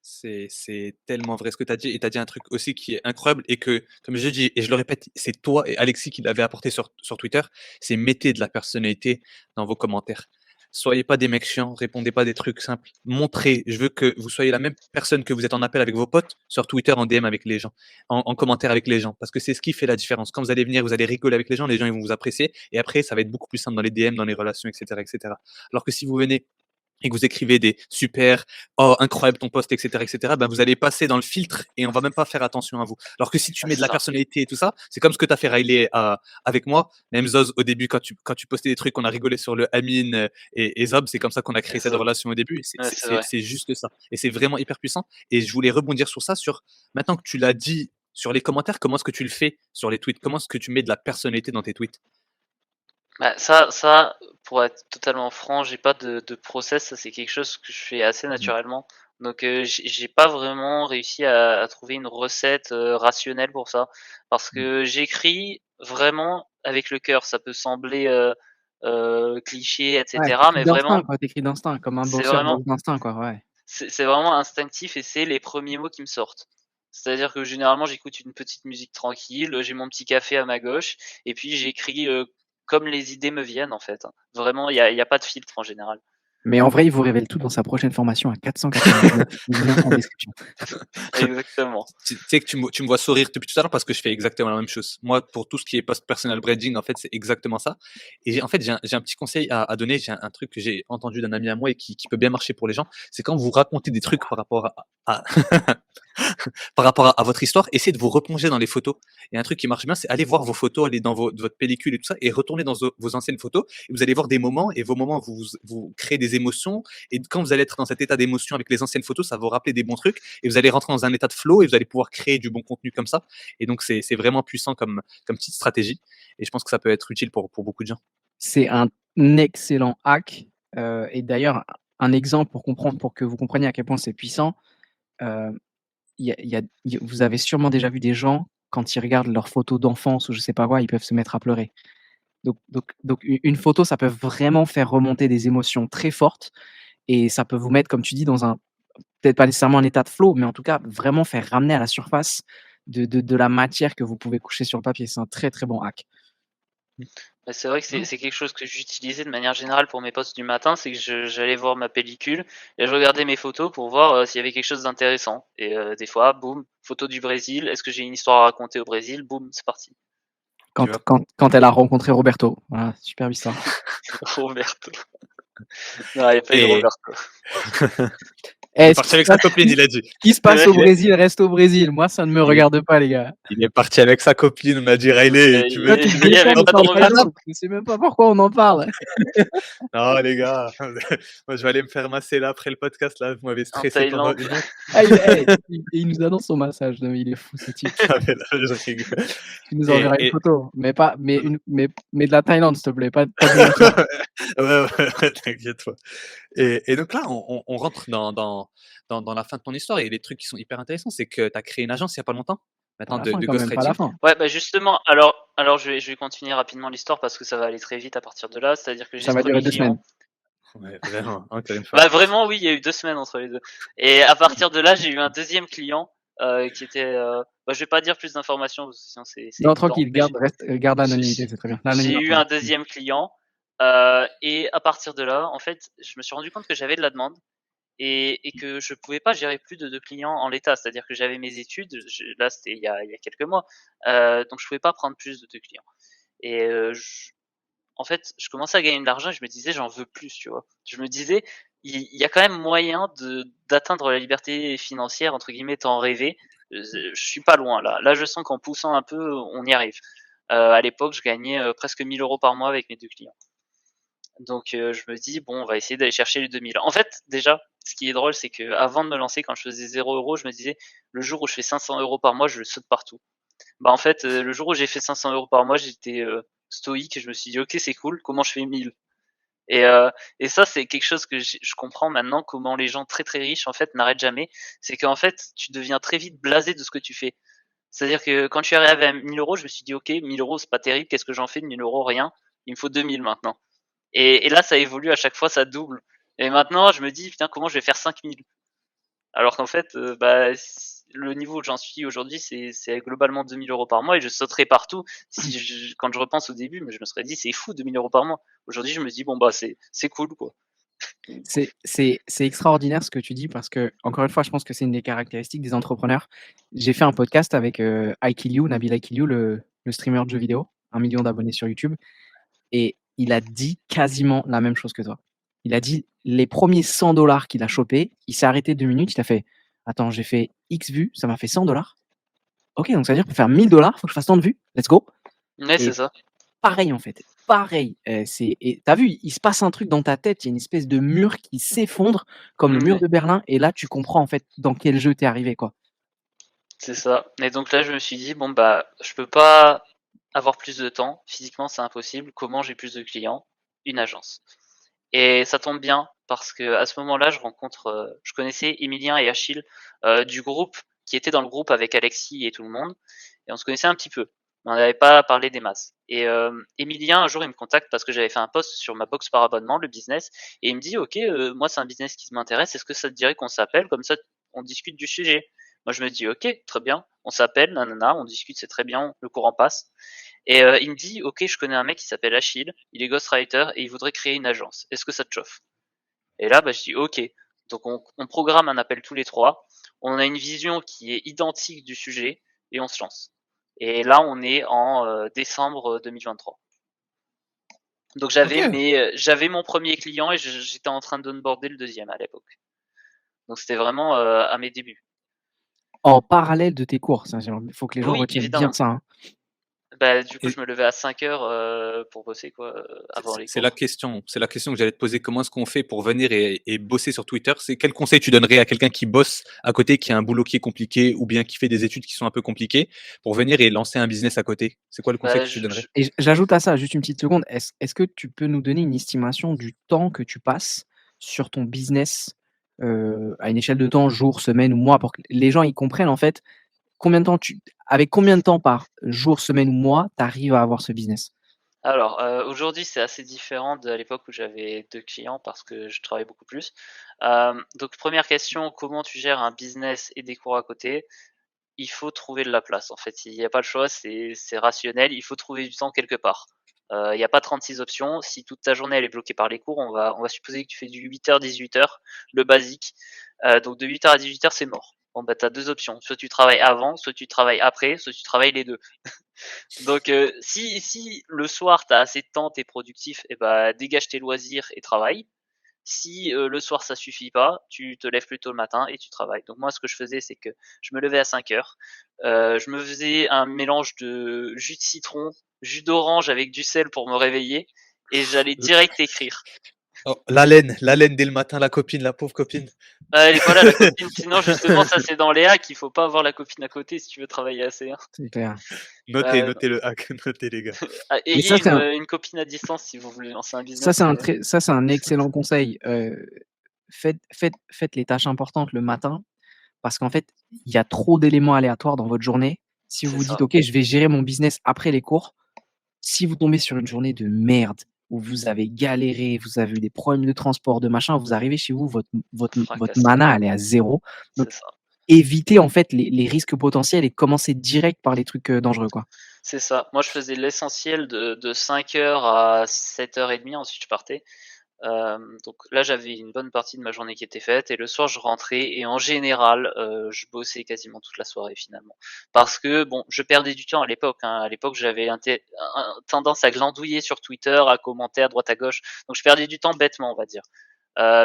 C'est tellement vrai ce que tu as dit et tu as dit un truc aussi qui est incroyable et que, comme je dis et je le répète, c'est toi et Alexis qui l'avez apporté sur Twitter, c'est mettez de la personnalité dans vos commentaires. Soyez pas des mecs chiants, répondez pas des trucs simples. Montrez, je veux que vous soyez la même personne que vous êtes en appel avec vos potes, sur Twitter, en DM avec les gens, en commentaire avec les gens, parce que c'est ce qui fait la différence. Quand vous allez venir, vous allez rigoler avec les gens ils vont vous apprécier et après ça va être beaucoup plus simple dans les DM, dans les relations et cetera et cetera. Alors que si vous venez et que vous écrivez des super, oh incroyable ton post, et cetera, ben vous allez passer dans le filtre et on va même pas faire attention à vous. Alors que si tu Ah, mets de c'est la ça. personnalité et tout ça, c'est comme ce que tu as fait Riley avec moi. Même Zoz au début quand tu postais des trucs, on a rigolé sur le Amine et Zob, c'est comme ça qu'on a créé cette Ça relation au début. Et C'est ouais, c'est c'est c'est vrai. c'est juste ça. Et c'est vraiment hyper puissant. Et je voulais rebondir sur ça, sur maintenant que tu l'as dit sur les commentaires, comment est-ce que tu le fais sur les tweets? Comment est-ce que tu mets de la personnalité dans tes tweets? Bah, ça, pour être totalement franc, j'ai pas de process, ça c'est quelque chose que je fais assez Mmh. naturellement. Donc j'ai pas vraiment réussi à trouver une recette, rationnelle pour ça. Parce Mmh. que j'écris vraiment avec le cœur. Ça peut sembler, cliché et ouais, cetera, mais vraiment, Tu écris d'instinct, comme un c'est bosseur vraiment bosse d'instinct, quoi, ouais. c'est vraiment instinctif et c'est les premiers mots qui me sortent. C'est-à-dire que généralement, j'écoute une petite musique tranquille, j'ai mon petit café à ma gauche et puis j'écris, comme les idées me viennent, en fait, hein. Vraiment, il y a pas de filtre en général. Mais en vrai, il vous révèle tout dans sa prochaine formation à 499 €. Lien en description. Exactement. Tu sais que tu me vois sourire depuis tout à l'heure parce que je fais exactement la même chose. Moi, pour tout ce qui est post-personal branding, en fait, c'est exactement ça. Et en fait, j'ai un petit conseil à donner. J'ai un truc que j'ai entendu d'un ami à moi et qui peut bien marcher pour les gens. C'est quand vous racontez des trucs par rapport à par rapport à votre histoire, essayez de vous replonger dans les photos. Et un truc qui marche bien, c'est aller voir vos photos, aller dans votre pellicule et tout ça, et retourner dans vos anciennes photos. Et vous allez voir des moments, et vos moments vous créez des émotions. Et quand vous allez être dans cet état d'émotion avec les anciennes photos, ça va vous rappeler des bons trucs. Et vous allez rentrer dans un état de flow et vous allez pouvoir créer du bon contenu comme ça. Et donc, c'est vraiment puissant comme petite stratégie. Et je pense que ça peut être utile pour beaucoup de gens. C'est un excellent hack, et d'ailleurs, un exemple pour que vous compreniez à quel point c'est puissant, heu, vous avez sûrement déjà vu des gens, quand ils regardent leurs photos d'enfance ou je sais pas quoi, ils peuvent se mettre à pleurer. Donc une photo, ça peut vraiment faire remonter des émotions très fortes et ça peut vous mettre, comme tu dis, dans un peut-être pas nécessairement un état de flow, mais en tout cas, vraiment faire ramener à la surface de la matière que vous pouvez coucher sur le papier. C'est un très, très bon hack. Bah, c'est vrai que Non. c'est quelque chose que j'utilisais de manière générale pour mes posts du matin, c'est que j'allais voir ma pellicule et je regardais mes photos pour voir, s'il y avait quelque chose d'intéressant et des fois, boum, photo du Brésil. Est-ce que j'ai une histoire à raconter au Brésil? Boum, c'est parti. Tu Quand vois? quand quand elle a rencontré Roberto, voilà, superbe histoire. Roberto. Non, il y a pas eu de Et Roberto. il est Eh, ce parti avec sa copine, il a dit. qui se passe au Brésil reste au Brésil. Moi, ça ne me Il est, regarde pas, les gars. il est parti avec sa copine, on a dit Riley, tu veux, Toi, Il tu tu te veux y avait défends, qu'on mais en pas de parle parle pas de Roberto. maintenant? nous. Je sais même pas pourquoi on en parle. Non, les gars, moi je vais aller me faire masser là après le podcast. Là, vous m'avez En stressé pendant Thaïlande. 1 heure. Ah, il nous annonce son massage. Non, mais il est fou, ce type. Ah, mais là, je rigole. Tu nous Et, enverras une et... photo, mais de la Thaïlande, s'il te plaît, pas du massage. ouais, t'inquiète pas. Et donc là, on rentre dans la fin de ton histoire et les trucs qui sont hyper intéressants, c'est que tu as créé une agence il y a pas longtemps, Pas maintenant la fin de quand même, pas la ghostwriting. fin. Ouais, bah, justement, alors je vais continuer rapidement l'histoire parce que ça va aller très vite à partir de là. C'est-à-dire que j'ai Ça ce va durer premier 2 client. semaines. Ouais, vraiment, encore une fois. Bah, vraiment, oui, il y a eu 2 semaines entre les 2. Et à partir de là, j'ai eu un deuxième client, qui était, bah, je vais pas dire plus d'informations parce que sinon c'est Non, évident, tranquille, mais garde j'ai l'anonymité, c'est très bien. j'ai eu un L'anonymat. deuxième client, et à partir de là, en fait, je me suis rendu compte que j'avais de la demande et que je pouvais pas gérer plus de 2 clients en l'état. C'est-à-dire que j'avais mes études, là, c'était il y a quelques mois, donc je pouvais pas prendre plus de 2 clients et en fait, je commençais à gagner de l'argent et je me disais: «J'en veux plus», tu vois? Je me disais: «Il y a quand même moyen d'atteindre la liberté financière» entre guillemets, tant rêvé. Je suis pas loin là. Là, je sens qu'en poussant un peu, on y arrive. À l'époque, je gagnais, presque 1 000 € par mois avec mes 2 clients. Donc je me dis: «Bon, on va essayer d'aller chercher les 2 000». En fait, déjà, ce qui est drôle, c'est qu'avant de me lancer, quand je faisais 0 €, je me disais: «Le jour où je fais 500 € par mois, je saute partout». Bah, en fait, le jour où j'ai fait 500 € par mois, j'étais, stoïque et je me suis dit: «OK, c'est cool, comment je fais 1 000?» Et et ça, c'est quelque chose que je comprends maintenant, comment les gens très, très riches, en fait, n'arrêtent jamais. C'est qu'en fait, tu deviens très vite blasé de ce que tu fais. C'est-à-dire que quand je suis arrivé à 1 000 €, je me suis dit: «OK, 1 000 €, c'est pas terrible, qu'est-ce que j'en fais de 1 000 €? Rien. Il me faut 2 000 maintenant». Et là, ça évolue à chaque fois, ça double. Et maintenant, je me dis: «Putain, comment je vais faire 5 000?» Alors qu'en fait, bah, le niveau où j'en suis aujourd'hui, c'est globalement 2 000 € par mois et je sauterais partout si quand je repense au début, mais je me serais dit: «C'est fou 2 000 € par mois». Aujourd'hui, je me dis: «Bon, bah, c'est cool, quoi». C'est extraordinaire ce que tu dis parce que encore une fois, je pense que c'est une des caractéristiques des entrepreneurs. J'ai fait un podcast avec, iKillYou, Nabil iKillYou, le streamer de jeux vidéo, 1 million d'abonnés sur YouTube et il a dit quasiment la même chose que toi. Il a dit les premiers 100 $ qu'il a chopés, il s'est arrêté 2 minutes, il a fait: «Attends, j'ai fait X vues, ça m'a fait 100 $. OK, donc ça veut dire pour faire 1 000 $, faut que je fasse tant de vues, let's go». Ouais, c'est Et ça. pareil, en fait, pareil, c'est et tu vu, il se passe un truc dans ta tête, il y a une espèce de mur qui s'effondre comme le mur Ouais, de Berlin et là, tu comprends, en fait, dans quel jeu tu es arrivé, quoi. c'est ça. Et donc là, je me suis dit: «Bon, bah, je peux pas avoir plus de temps. Physiquement, c'est impossible. Comment j'ai plus de clients? Une agence». Et ça tombe bien parce que à ce moment-là, je connaissais Emilien et Achille, du groupe qui étaient dans le groupe avec Alexis et tout le monde et on se connaissait un petit peu, mais on n'avait pas parlé des masses et Emilien, un jour, il me contacte parce que j'avais fait un post sur ma box par abonnement, le business et il me dit: «OK, moi, c'est un business qui m'intéresse. Est-ce que ça te dirait qu'on s'appelle? Comme ça, on discute du sujet». Moi, je me dis, ok, très bien, on s'appelle, nanana, on discute, c'est très bien, le courant passe. Et il me dit, ok, je connais un mec qui s'appelle Achille, il est ghostwriter et il voudrait créer une agence. Est-ce que ça te chauffe? Et là, bah, je dis, ok. Donc, on programme un appel tous les trois. On a une vision qui est identique du sujet et on se lance. Et là, on est en décembre 2023. Donc, Ok. j'avais mon premier client et j'étais en train d'onboarder le deuxième à l'époque. Donc, c'était vraiment à mes débuts. En parallèle de tes cours, il faut que les gens Oui, retiennent bien évidemment. ça, hein. Bah, du coup, Et je me levais à 5 heures pour bosser, quoi, avant les c'est la cours. question. C'est la question que j'allais te poser. Comment est-ce qu'on fait pour venir et bosser sur Twitter? C'est quel conseil tu donnerais à quelqu'un qui bosse à côté, qui a un boulot qui est compliqué ou bien qui fait des études qui sont un peu compliquées pour venir et lancer un business à côté? C'est quoi le conseil Bah, que tu donnerais? Et j'ajoute à ça, juste une petite seconde, est-ce que tu peux nous donner une estimation du temps que tu passes sur ton business, à une échelle de temps, jour, semaine ou mois, pour que les gens, ils comprennent, en fait, combien de temps avec combien de temps par jour, semaine ou mois, tu arrives à avoir ce business? Alors, aujourd'hui, c'est assez différent de l'époque où j'avais 2 clients parce que je travaille beaucoup plus. Donc première question, comment tu gères un business et des cours à côté? Il faut trouver de la place, en fait. Il y a pas le choix, c'est rationnel, il faut trouver du temps quelque part. Il y a pas 36 options. Si toute ta journée, elle est bloquée par les cours, on va supposer que tu fais du 8h-18h, le basique. Donc de 8h à 18h, c'est mort. Bon, bah, tu as 2 options, soit tu travailles avant, soit tu travailles après, soit tu travailles les 2. Donc si le soir tu as assez de temps, tu es productif et bah, dégage tes loisirs et travaille. Si le soir ça suffit pas, tu te lèves plus tôt le matin et tu travailles. Donc moi ce que je faisais c'est que je me levais à 5h, je me faisais un mélange de jus de citron, jus d'orange avec du sel pour me réveiller et j'allais direct écrire. Oh, l'haleine dès le matin, la copine, la pauvre copine. Voilà la copine, sinon justement ça c'est dans les hacks, il faut pas avoir la copine à côté si tu veux travailler assez, hein. C'est clair. Notez, Ouais, notez le hack, notez les gars. Mais ayez une copine à distance si vous voulez lancer un business, mais ça, c'est un excellent conseil. Faites les tâches importantes le matin parce qu'en fait, il y a trop d'éléments aléatoires dans votre journée. Si vous c'est vous dites: ça, «OK, je vais gérer mon business après les cours», si vous tombez sur une journée de merde où vous avez galéré, vous avez eu des problèmes de transport, de machin, vous arrivez chez vous, votre fracassé, mana, elle est à zéro. Donc c'est ça. évitez en fait les risques potentiels et commencez direct par les trucs, dangereux, quoi. C'est ça. Moi, je faisais l'essentiel de 5h à 7h30, ensuite je partais. Donc là, j'avais une bonne partie de ma journée qui était faite et le soir, je rentrais et en général, je bossais quasiment toute la soirée finalement. Parce que bon, je perdais du temps à l'époque, hein. À l'époque, j'avais tendance à glandouiller sur Twitter, à commenter à droite à gauche. Donc je perdais du temps bêtement, on va dire.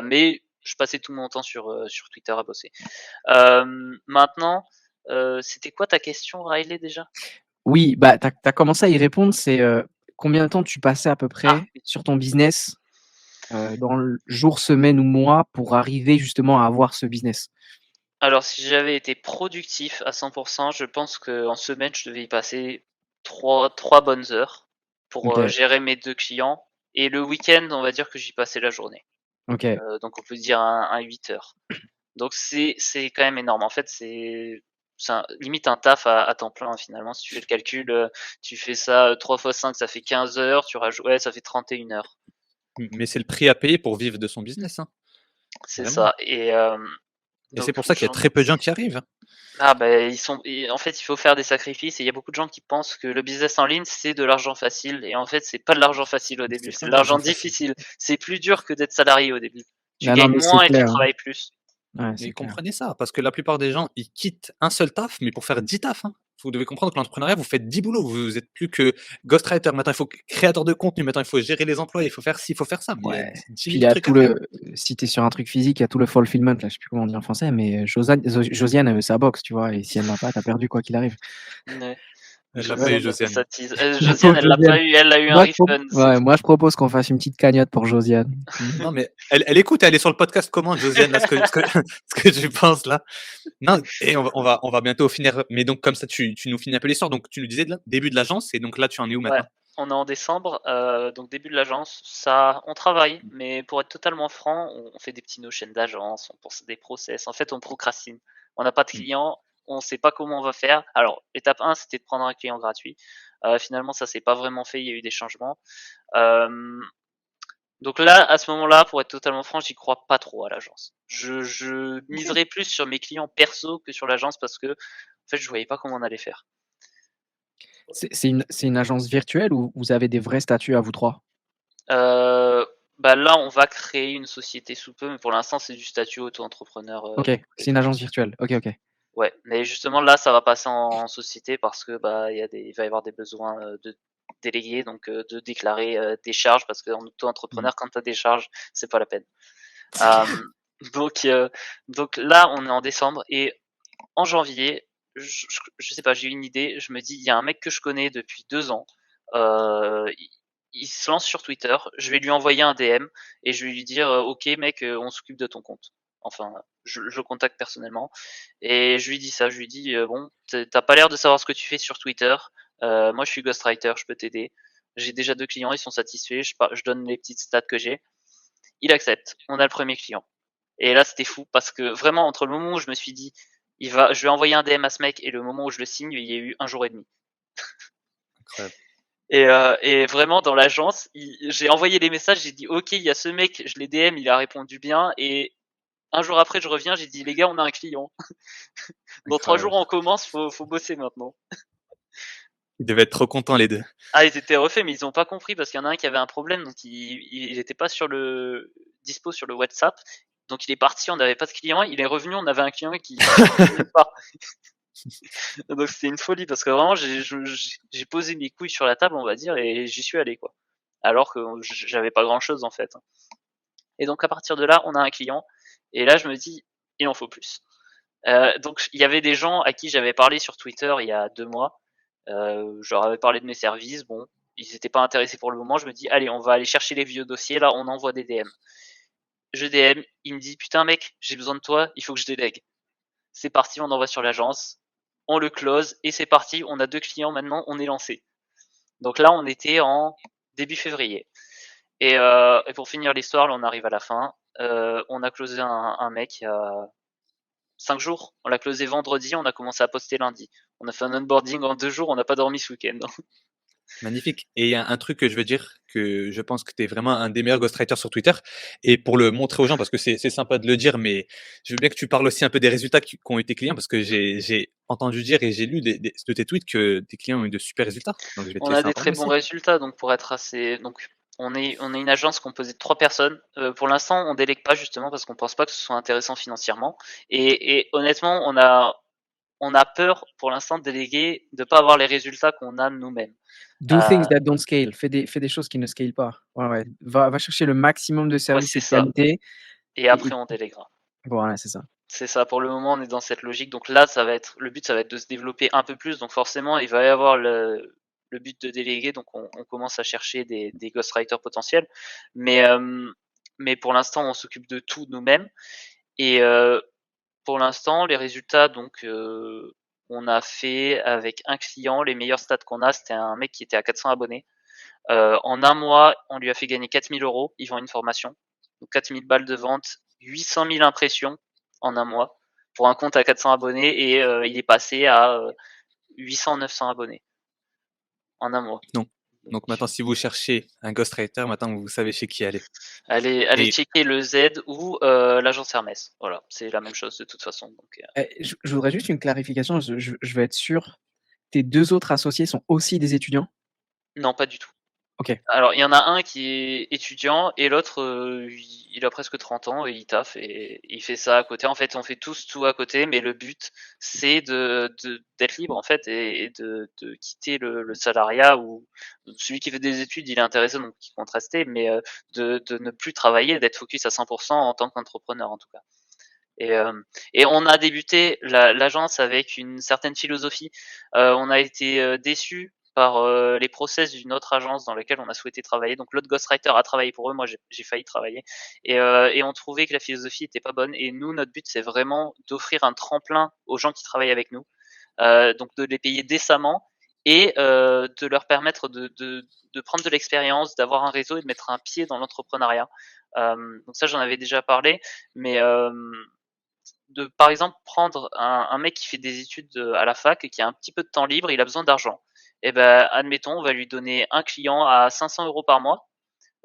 Mais je passais tout mon temps sur Twitter à bosser. Maintenant, c'était quoi ta question, Riley, déjà? Oui, bah, tu as commencé à y répondre, c'est, combien de temps tu passais à peu Ah! près sur ton business, dans le jour, semaine ou mois pour arriver justement à avoir ce business? Alors si j'avais été productif à 100%, je pense qu'en semaine, je devais y passer trois bonnes heures pour, OK, gérer mes 2 clients et le week-end, on va dire que j'y passais la journée. OK. Donc on peut dire un 8 heures. Donc c'est quand même énorme. En fait, c'est limite un taf à temps plein, finalement. Si tu fais le calcul, tu fais ça, 3 fois 5, ça fait 15 heures, tu rajoutes ouais, ça fait 31 heures. Mais c'est le prix à payer pour vivre de son business, hein, C'est vraiment. ça Et c'est donc pour ça qu'il y a très peu de gens qui arrivent, hein. ah ben en fait, il faut faire des sacrifices et il y a beaucoup de gens qui pensent que le business en ligne, c'est de l'argent facile et en fait, c'est pas de l'argent facile au début, C'est c'est pas de de l'argent l'argent facile. difficile. C'est plus dur que d'être salarié au début. Tu Ah non, gagnes mais c'est moins et tu clair, hein. travailles plus. Ouais, Mais c'est clair. comprenez ça, parce que la plupart des gens, ils quittent un seul taf, mais pour faire 10 tafs, hein. Vous devez comprendre que l'entrepreneuriat, vous faites 10 boulots. Vous êtes plus que ghostwriter. Maintenant, il faut créateur de contenu. Maintenant, il faut gérer les emplois. Il faut faire ci, il faut faire ça. Mais il y a Ouais. 10 Puis il 000 y a trucs tout à faire. le si tu es sur un truc physique, il y a tout le fulfillment là, je sais plus comment on dit en français, mais Josiane, elle veut sa box, tu vois? Et si elle l'a pas, tu as perdu quoi qu'il arrive. Ouais. Elle l'a pas eu, Josiane, Josiane. ça tease. La Josiane, pauvre Josiane. elle a eu un Moi je pro refund, c'est Ouais, tout. moi je propose qu'on fasse une petite cagnotte pour Josiane. Non, mais elle écoute, elle est sur le podcast comment, Josiane, là, ce que tu penses là. Non, et on va bientôt finir. Mais donc, comme ça, tu nous finis un peu l'histoire. Donc, tu nous disais début de l'agence, et donc là, tu en es où Ouais, maintenant? on est en décembre, donc début de l'agence. Ça, on travaille, mais pour être totalement franc, on fait des petits notions d'agence, on pense des process. En fait, on procrastine. On n'a pas de Mm. clients, on sait pas comment on va faire. Alors, étape 1, c'était de prendre un client gratuit. Finalement, ça s'est pas vraiment fait, il y a eu des changements. Hem, Donc là, à ce moment-là, pour être totalement franc, j'y crois pas trop à l'agence. Je OK. miserais plus sur mes clients perso que sur l'agence parce que, en fait, je voyais pas comment on allait faire. C'est une agence virtuelle ou vous avez des vrais statuts à vous 3? Heu, Bah, là, on va créer une société sous peu, mais pour l'instant, c'est du statut auto-entrepreneur, OK, c'est une agence virtuelle. OK, OK. ouais, mais justement là, ça va passer en société parce que, bah, il va y avoir des besoins, de délégués, donc de déclarer, des charges parce qu'en Mmh. auto-entrepreneur, quand tu as des charges, c'est pas la peine. Hem, donc heu, donc là, on est en décembre et en janvier, je sais pas, j'ai eu une idée, je me dis: «Il y a un mec que je connais depuis 2 ans, il se lance sur Twitter, je vais lui envoyer un DM et je vais lui dire: OK mec, on s'occupe de ton compte». Enfin, je le contacte personnellement et je lui dis ça, je lui dis: «Bon, tu pas l'air de savoir ce que tu fais sur Twitter, moi je suis ghostwriter, je peux t'aider. J'ai déjà 2 clients, ils sont satisfaits, je donne les petites stats que j'ai». Il accepte, on a le premier client et là, c'était fou parce que vraiment entre le moment où je me suis dit: je vais envoyer un DM à ce mec et le moment où je le signe, il y a eu 1 jour et demi. Incroyable. Et vraiment dans l'agence, j'ai envoyé les messages, j'ai dit: «OK, il y a ce mec», je l'ai DM, il a répondu bien et 1 jour après, je reviens, j'ai dit: «Les gars, on a un client. Dans 3 jours, Incroyable. on commence, faut bosser maintenant». Ils devaient être trop contents les 2. Ah, ils étaient refaits, mais ils ont pas compris parce qu'il y en a un qui avait un problème, donc il était pas sur le dispo sur le WhatsApp. Donc il est parti, on n'avait pas de client, il est revenu, on avait un client qui répondait même pas. Donc c'était une folie parce que vraiment j'ai posé mes couilles sur la table, on va dire, et j'y suis allé quoi. Alors que j'avais pas grand chose en fait. Et donc à partir de là, on a un client et là je me dis il en faut plus. Donc il y avait des gens à qui j'avais parlé sur Twitter il y a 2 mois. Je leur avais parlé de mes services. Bon, ils n'étaient pas intéressés pour le moment. Je me dis allez, on va aller chercher les vieux dossiers. Là, on envoie des DM. Je DM, il me dit putain mec, j'ai besoin de toi, il faut que je délègue. C'est parti, on envoie sur l'agence, on le close et c'est parti. On a 2 clients maintenant, on est lancé. Donc là, on était en début février. Et pour finir l'histoire, là, on arrive à la fin. On a closé un mec il y a 5 jours. On l'a closé vendredi, on a commencé à poster lundi. On a fait un onboarding en 2 jours, on n'a pas dormi ce week-end. Magnifique. Et il y a un truc que je veux dire, que je pense que tu es vraiment un des meilleurs ghostwriters sur Twitter. Et pour le montrer aux gens, parce que c'est sympa de le dire, mais je veux bien que tu parles aussi un peu des résultats qu'ont eu tes clients, parce que j'ai entendu dire et j'ai lu de tes tweets que tes clients ont eu de super résultats. Donc je vais te On a laisser en des parler très bons aussi. résultats, donc pour être assez. Donc on est une agence composée de 3 personnes. Pour l'instant, on délègue pas justement parce qu'on pense pas que ce soit intéressant financièrement. Et honnêtement, on a peur pour l'instant de déléguer, de pas avoir les résultats qu'on a nous-mêmes. Do Euh, things that don't scale. Fais des choses qui ne scalent pas. Ouais, ouais. Va chercher le maximum de ouais, services c'est et de ça. qualité Et et après, on délèguera. voilà, c'est ça. C'est ça, pour le moment, on est dans cette logique. Donc là, le but, ça va être de se développer un peu plus. Donc forcément, il va y avoir le but de déléguer. Donc on commence à chercher des ghostwriters potentiels. Mais, mais pour l'instant, on s'occupe de tout nous-mêmes. Et pour l'instant, les résultats, donc on a fait avec un client, les meilleurs stats qu'on a, c'était un mec qui était à 400 abonnés. En un mois, on lui a fait gagner 4 000 €. Ils vend une formation. Donc 4 000 balles de vente, 800 000 impressions en un mois pour un compte à 400 abonnés et il est passé à 800-900 abonnés en un mois. Donc, Donc, donc maintenant, si vous cherchez un ghostwriter, maintenant vous savez chez qui aller. allez Et checker le Z ou l'agence Hermès. Voilà, c'est la même chose de toute façon. Donc, Je voudrais juste une clarification, je veux être sûr. Tes 2 autres associés sont aussi des étudiants? non, pas du tout. OK. Alors, il y en a un qui est étudiant et l'autre, il a presque 30 ans et il taffe et il fait ça à côté. En fait, on fait tous tout à côté, mais le but, c'est d'être libre, en fait, et de quitter le salariat ou celui qui fait des études, il est intéressé, donc il compte rester, mais de ne plus travailler, d'être focus à 100 en tant qu'entrepreneur, en tout cas. Et on a débuté l'agence avec une certaine philosophie. On a été déçus par les process d'une autre agence dans laquelle on a souhaité travailler. Donc l'autre ghostwriter a travaillé pour eux, moi j'ai failli travailler. Et on trouvait que la philosophie était pas bonne. Et nous, notre but, c'est vraiment d'offrir un tremplin aux gens qui travaillent avec nous, donc de les payer décemment et de leur permettre de prendre de l'expérience, d'avoir un réseau et de mettre un pied dans l'entrepreneuriat. Donc ça, j'en avais déjà parlé, mais par exemple prendre un mec qui fait des études à la fac et qui a un petit peu de temps libre, il a besoin d'argent. Et ben admettons, on va lui donner un client à 500 € par mois.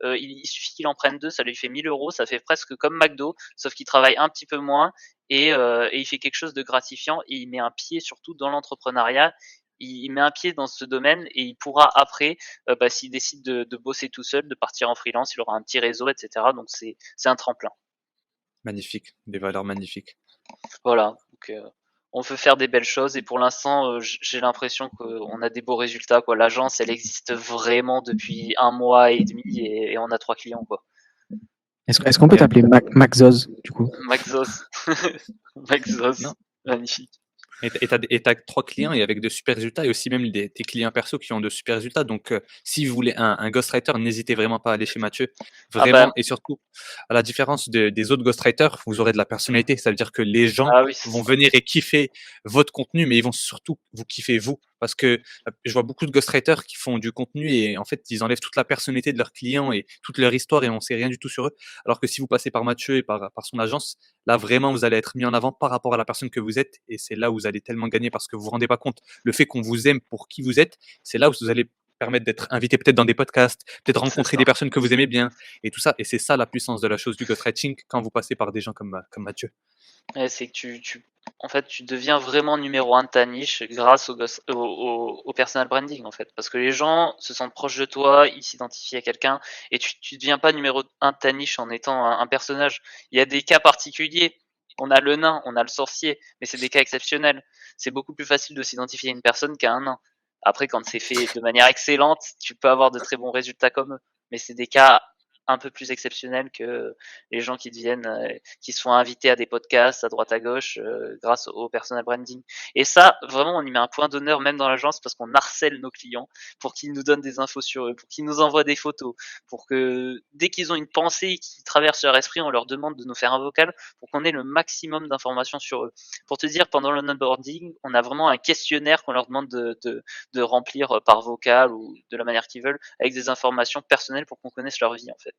il suffit qu'il en prenne 2, ça lui fait 1 000 €, ça fait presque comme McDo, sauf qu'il travaille un petit peu moins et il fait quelque chose de gratifiant et il met un pied surtout dans l'entrepreneuriat. Il met un pied dans ce domaine et il pourra après, s'il décide de bosser tout seul, de partir en freelance, il aura un petit réseau, et cetera. Donc c'est un tremplin. Magnifique, des valeurs magnifiques. Voilà, donc on peut faire des belles choses et pour l'instant, j'ai l'impression qu'on a des beaux résultats, quoi. L'agence, elle existe vraiment depuis 1 mois et demi et on a 3 clients, quoi. Est-ce qu'on peut t'appeler Maxoz, du coup? Maxos. Maxos, Non. magnifique. Et t'as 3 clients et avec de super résultats et aussi même tes clients perso qui ont de super résultats. Donc, si vous voulez un ghostwriter, n'hésitez vraiment pas à aller chez Mathieu. Vraiment, et surtout, à la différence des autres ghostwriters, vous aurez de la personnalité. Ça veut dire que les gens Ah oui, c'est vont ça. venir et kiffer votre contenu, mais ils vont surtout vous kiffer vous. Parce que je vois beaucoup de ghostwriters qui font du contenu et en fait, ils enlèvent toute la personnalité de leurs clients et toute leur histoire et on sait rien du tout sur eux. Alors que si vous passez par Mathieu et par son agence, là, vraiment, vous allez être mis en avant par rapport à la personne que vous êtes et c'est là où vous allez tellement gagner parce que vous vous rendez pas compte. Le fait qu'on vous aime pour qui vous êtes, c'est là où vous allez permettre d'être invité peut-être dans des podcasts, peut-être rencontrer ça. des personnes que vous aimez bien et tout ça. Et c'est ça la puissance de la chose du ghostwriting quand vous passez par des gens comme Mathieu. Ouais, c'est que en fait, tu deviens vraiment numéro 1 de ta niche grâce au personal branding, en fait. Parce que les gens se sentent proches de toi, ils s'identifient à quelqu'un, et tu deviens pas numéro 1 de ta niche en étant un personnage. Il y a des cas particuliers. On a le nain, on a le sorcier, mais c'est des cas exceptionnels. C'est beaucoup plus facile de s'identifier à une personne qu'à un nain. Après, quand c'est fait de manière excellente, tu peux avoir de très bons résultats comme eux. Mais c'est des cas un peu plus exceptionnels que les gens qui qui se font inviter à des podcasts à droite à gauche grâce au personal branding. Et ça, vraiment, on y met un point d'honneur même dans l'agence parce qu'on harcèle nos clients pour qu'ils nous donnent des infos sur eux, pour qu'ils nous envoient des photos, pour que dès qu'ils ont une pensée qui traverse leur esprit, on leur demande de nous faire un vocal pour qu'on ait le maximum d'informations sur eux. Pour te dire, pendant le onboarding, on a vraiment un questionnaire qu'on leur demande de remplir par vocal ou de la manière qu'ils veulent, avec des informations personnelles pour qu'on connaisse leur vie en fait.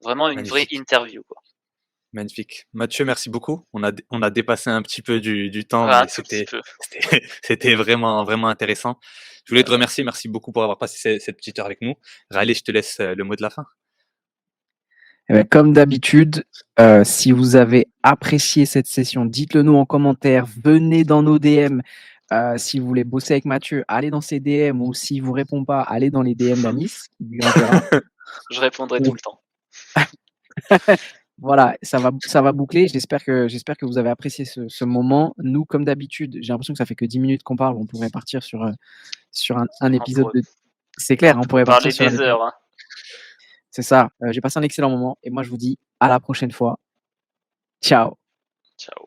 Vraiment une vraie Magnifique. interview, quoi. Magnifique. Mathieu, merci beaucoup. On a dépassé un petit peu du temps, Un mais tout petit peu. c'était vraiment, vraiment intéressant. Je voulais te remercier. Merci beaucoup pour avoir passé cette petite heure avec nous. Riley, je te laisse le mot de la fin. Eh ben, comme d'habitude, si vous avez apprécié cette session, dites-le nous en commentaire. Venez dans nos DM. Si vous voulez bosser avec Mathieu, allez dans ses DM ou s'il vous répond pas, allez dans les DM d'Anis. Il lui enverra. Je répondrai tout le temps. Voilà, ça va boucler. J'espère que vous avez apprécié ce moment. Nous, comme d'habitude, j'ai l'impression que ça fait que 10 minutes qu'on parle. On pourrait partir sur un épisode de. C'est clair, on pourrait partir Parler sur un des épisode. heures. Hein. C'est ça. J'ai passé un excellent moment et moi, je vous dis à la prochaine fois. Ciao. Ciao.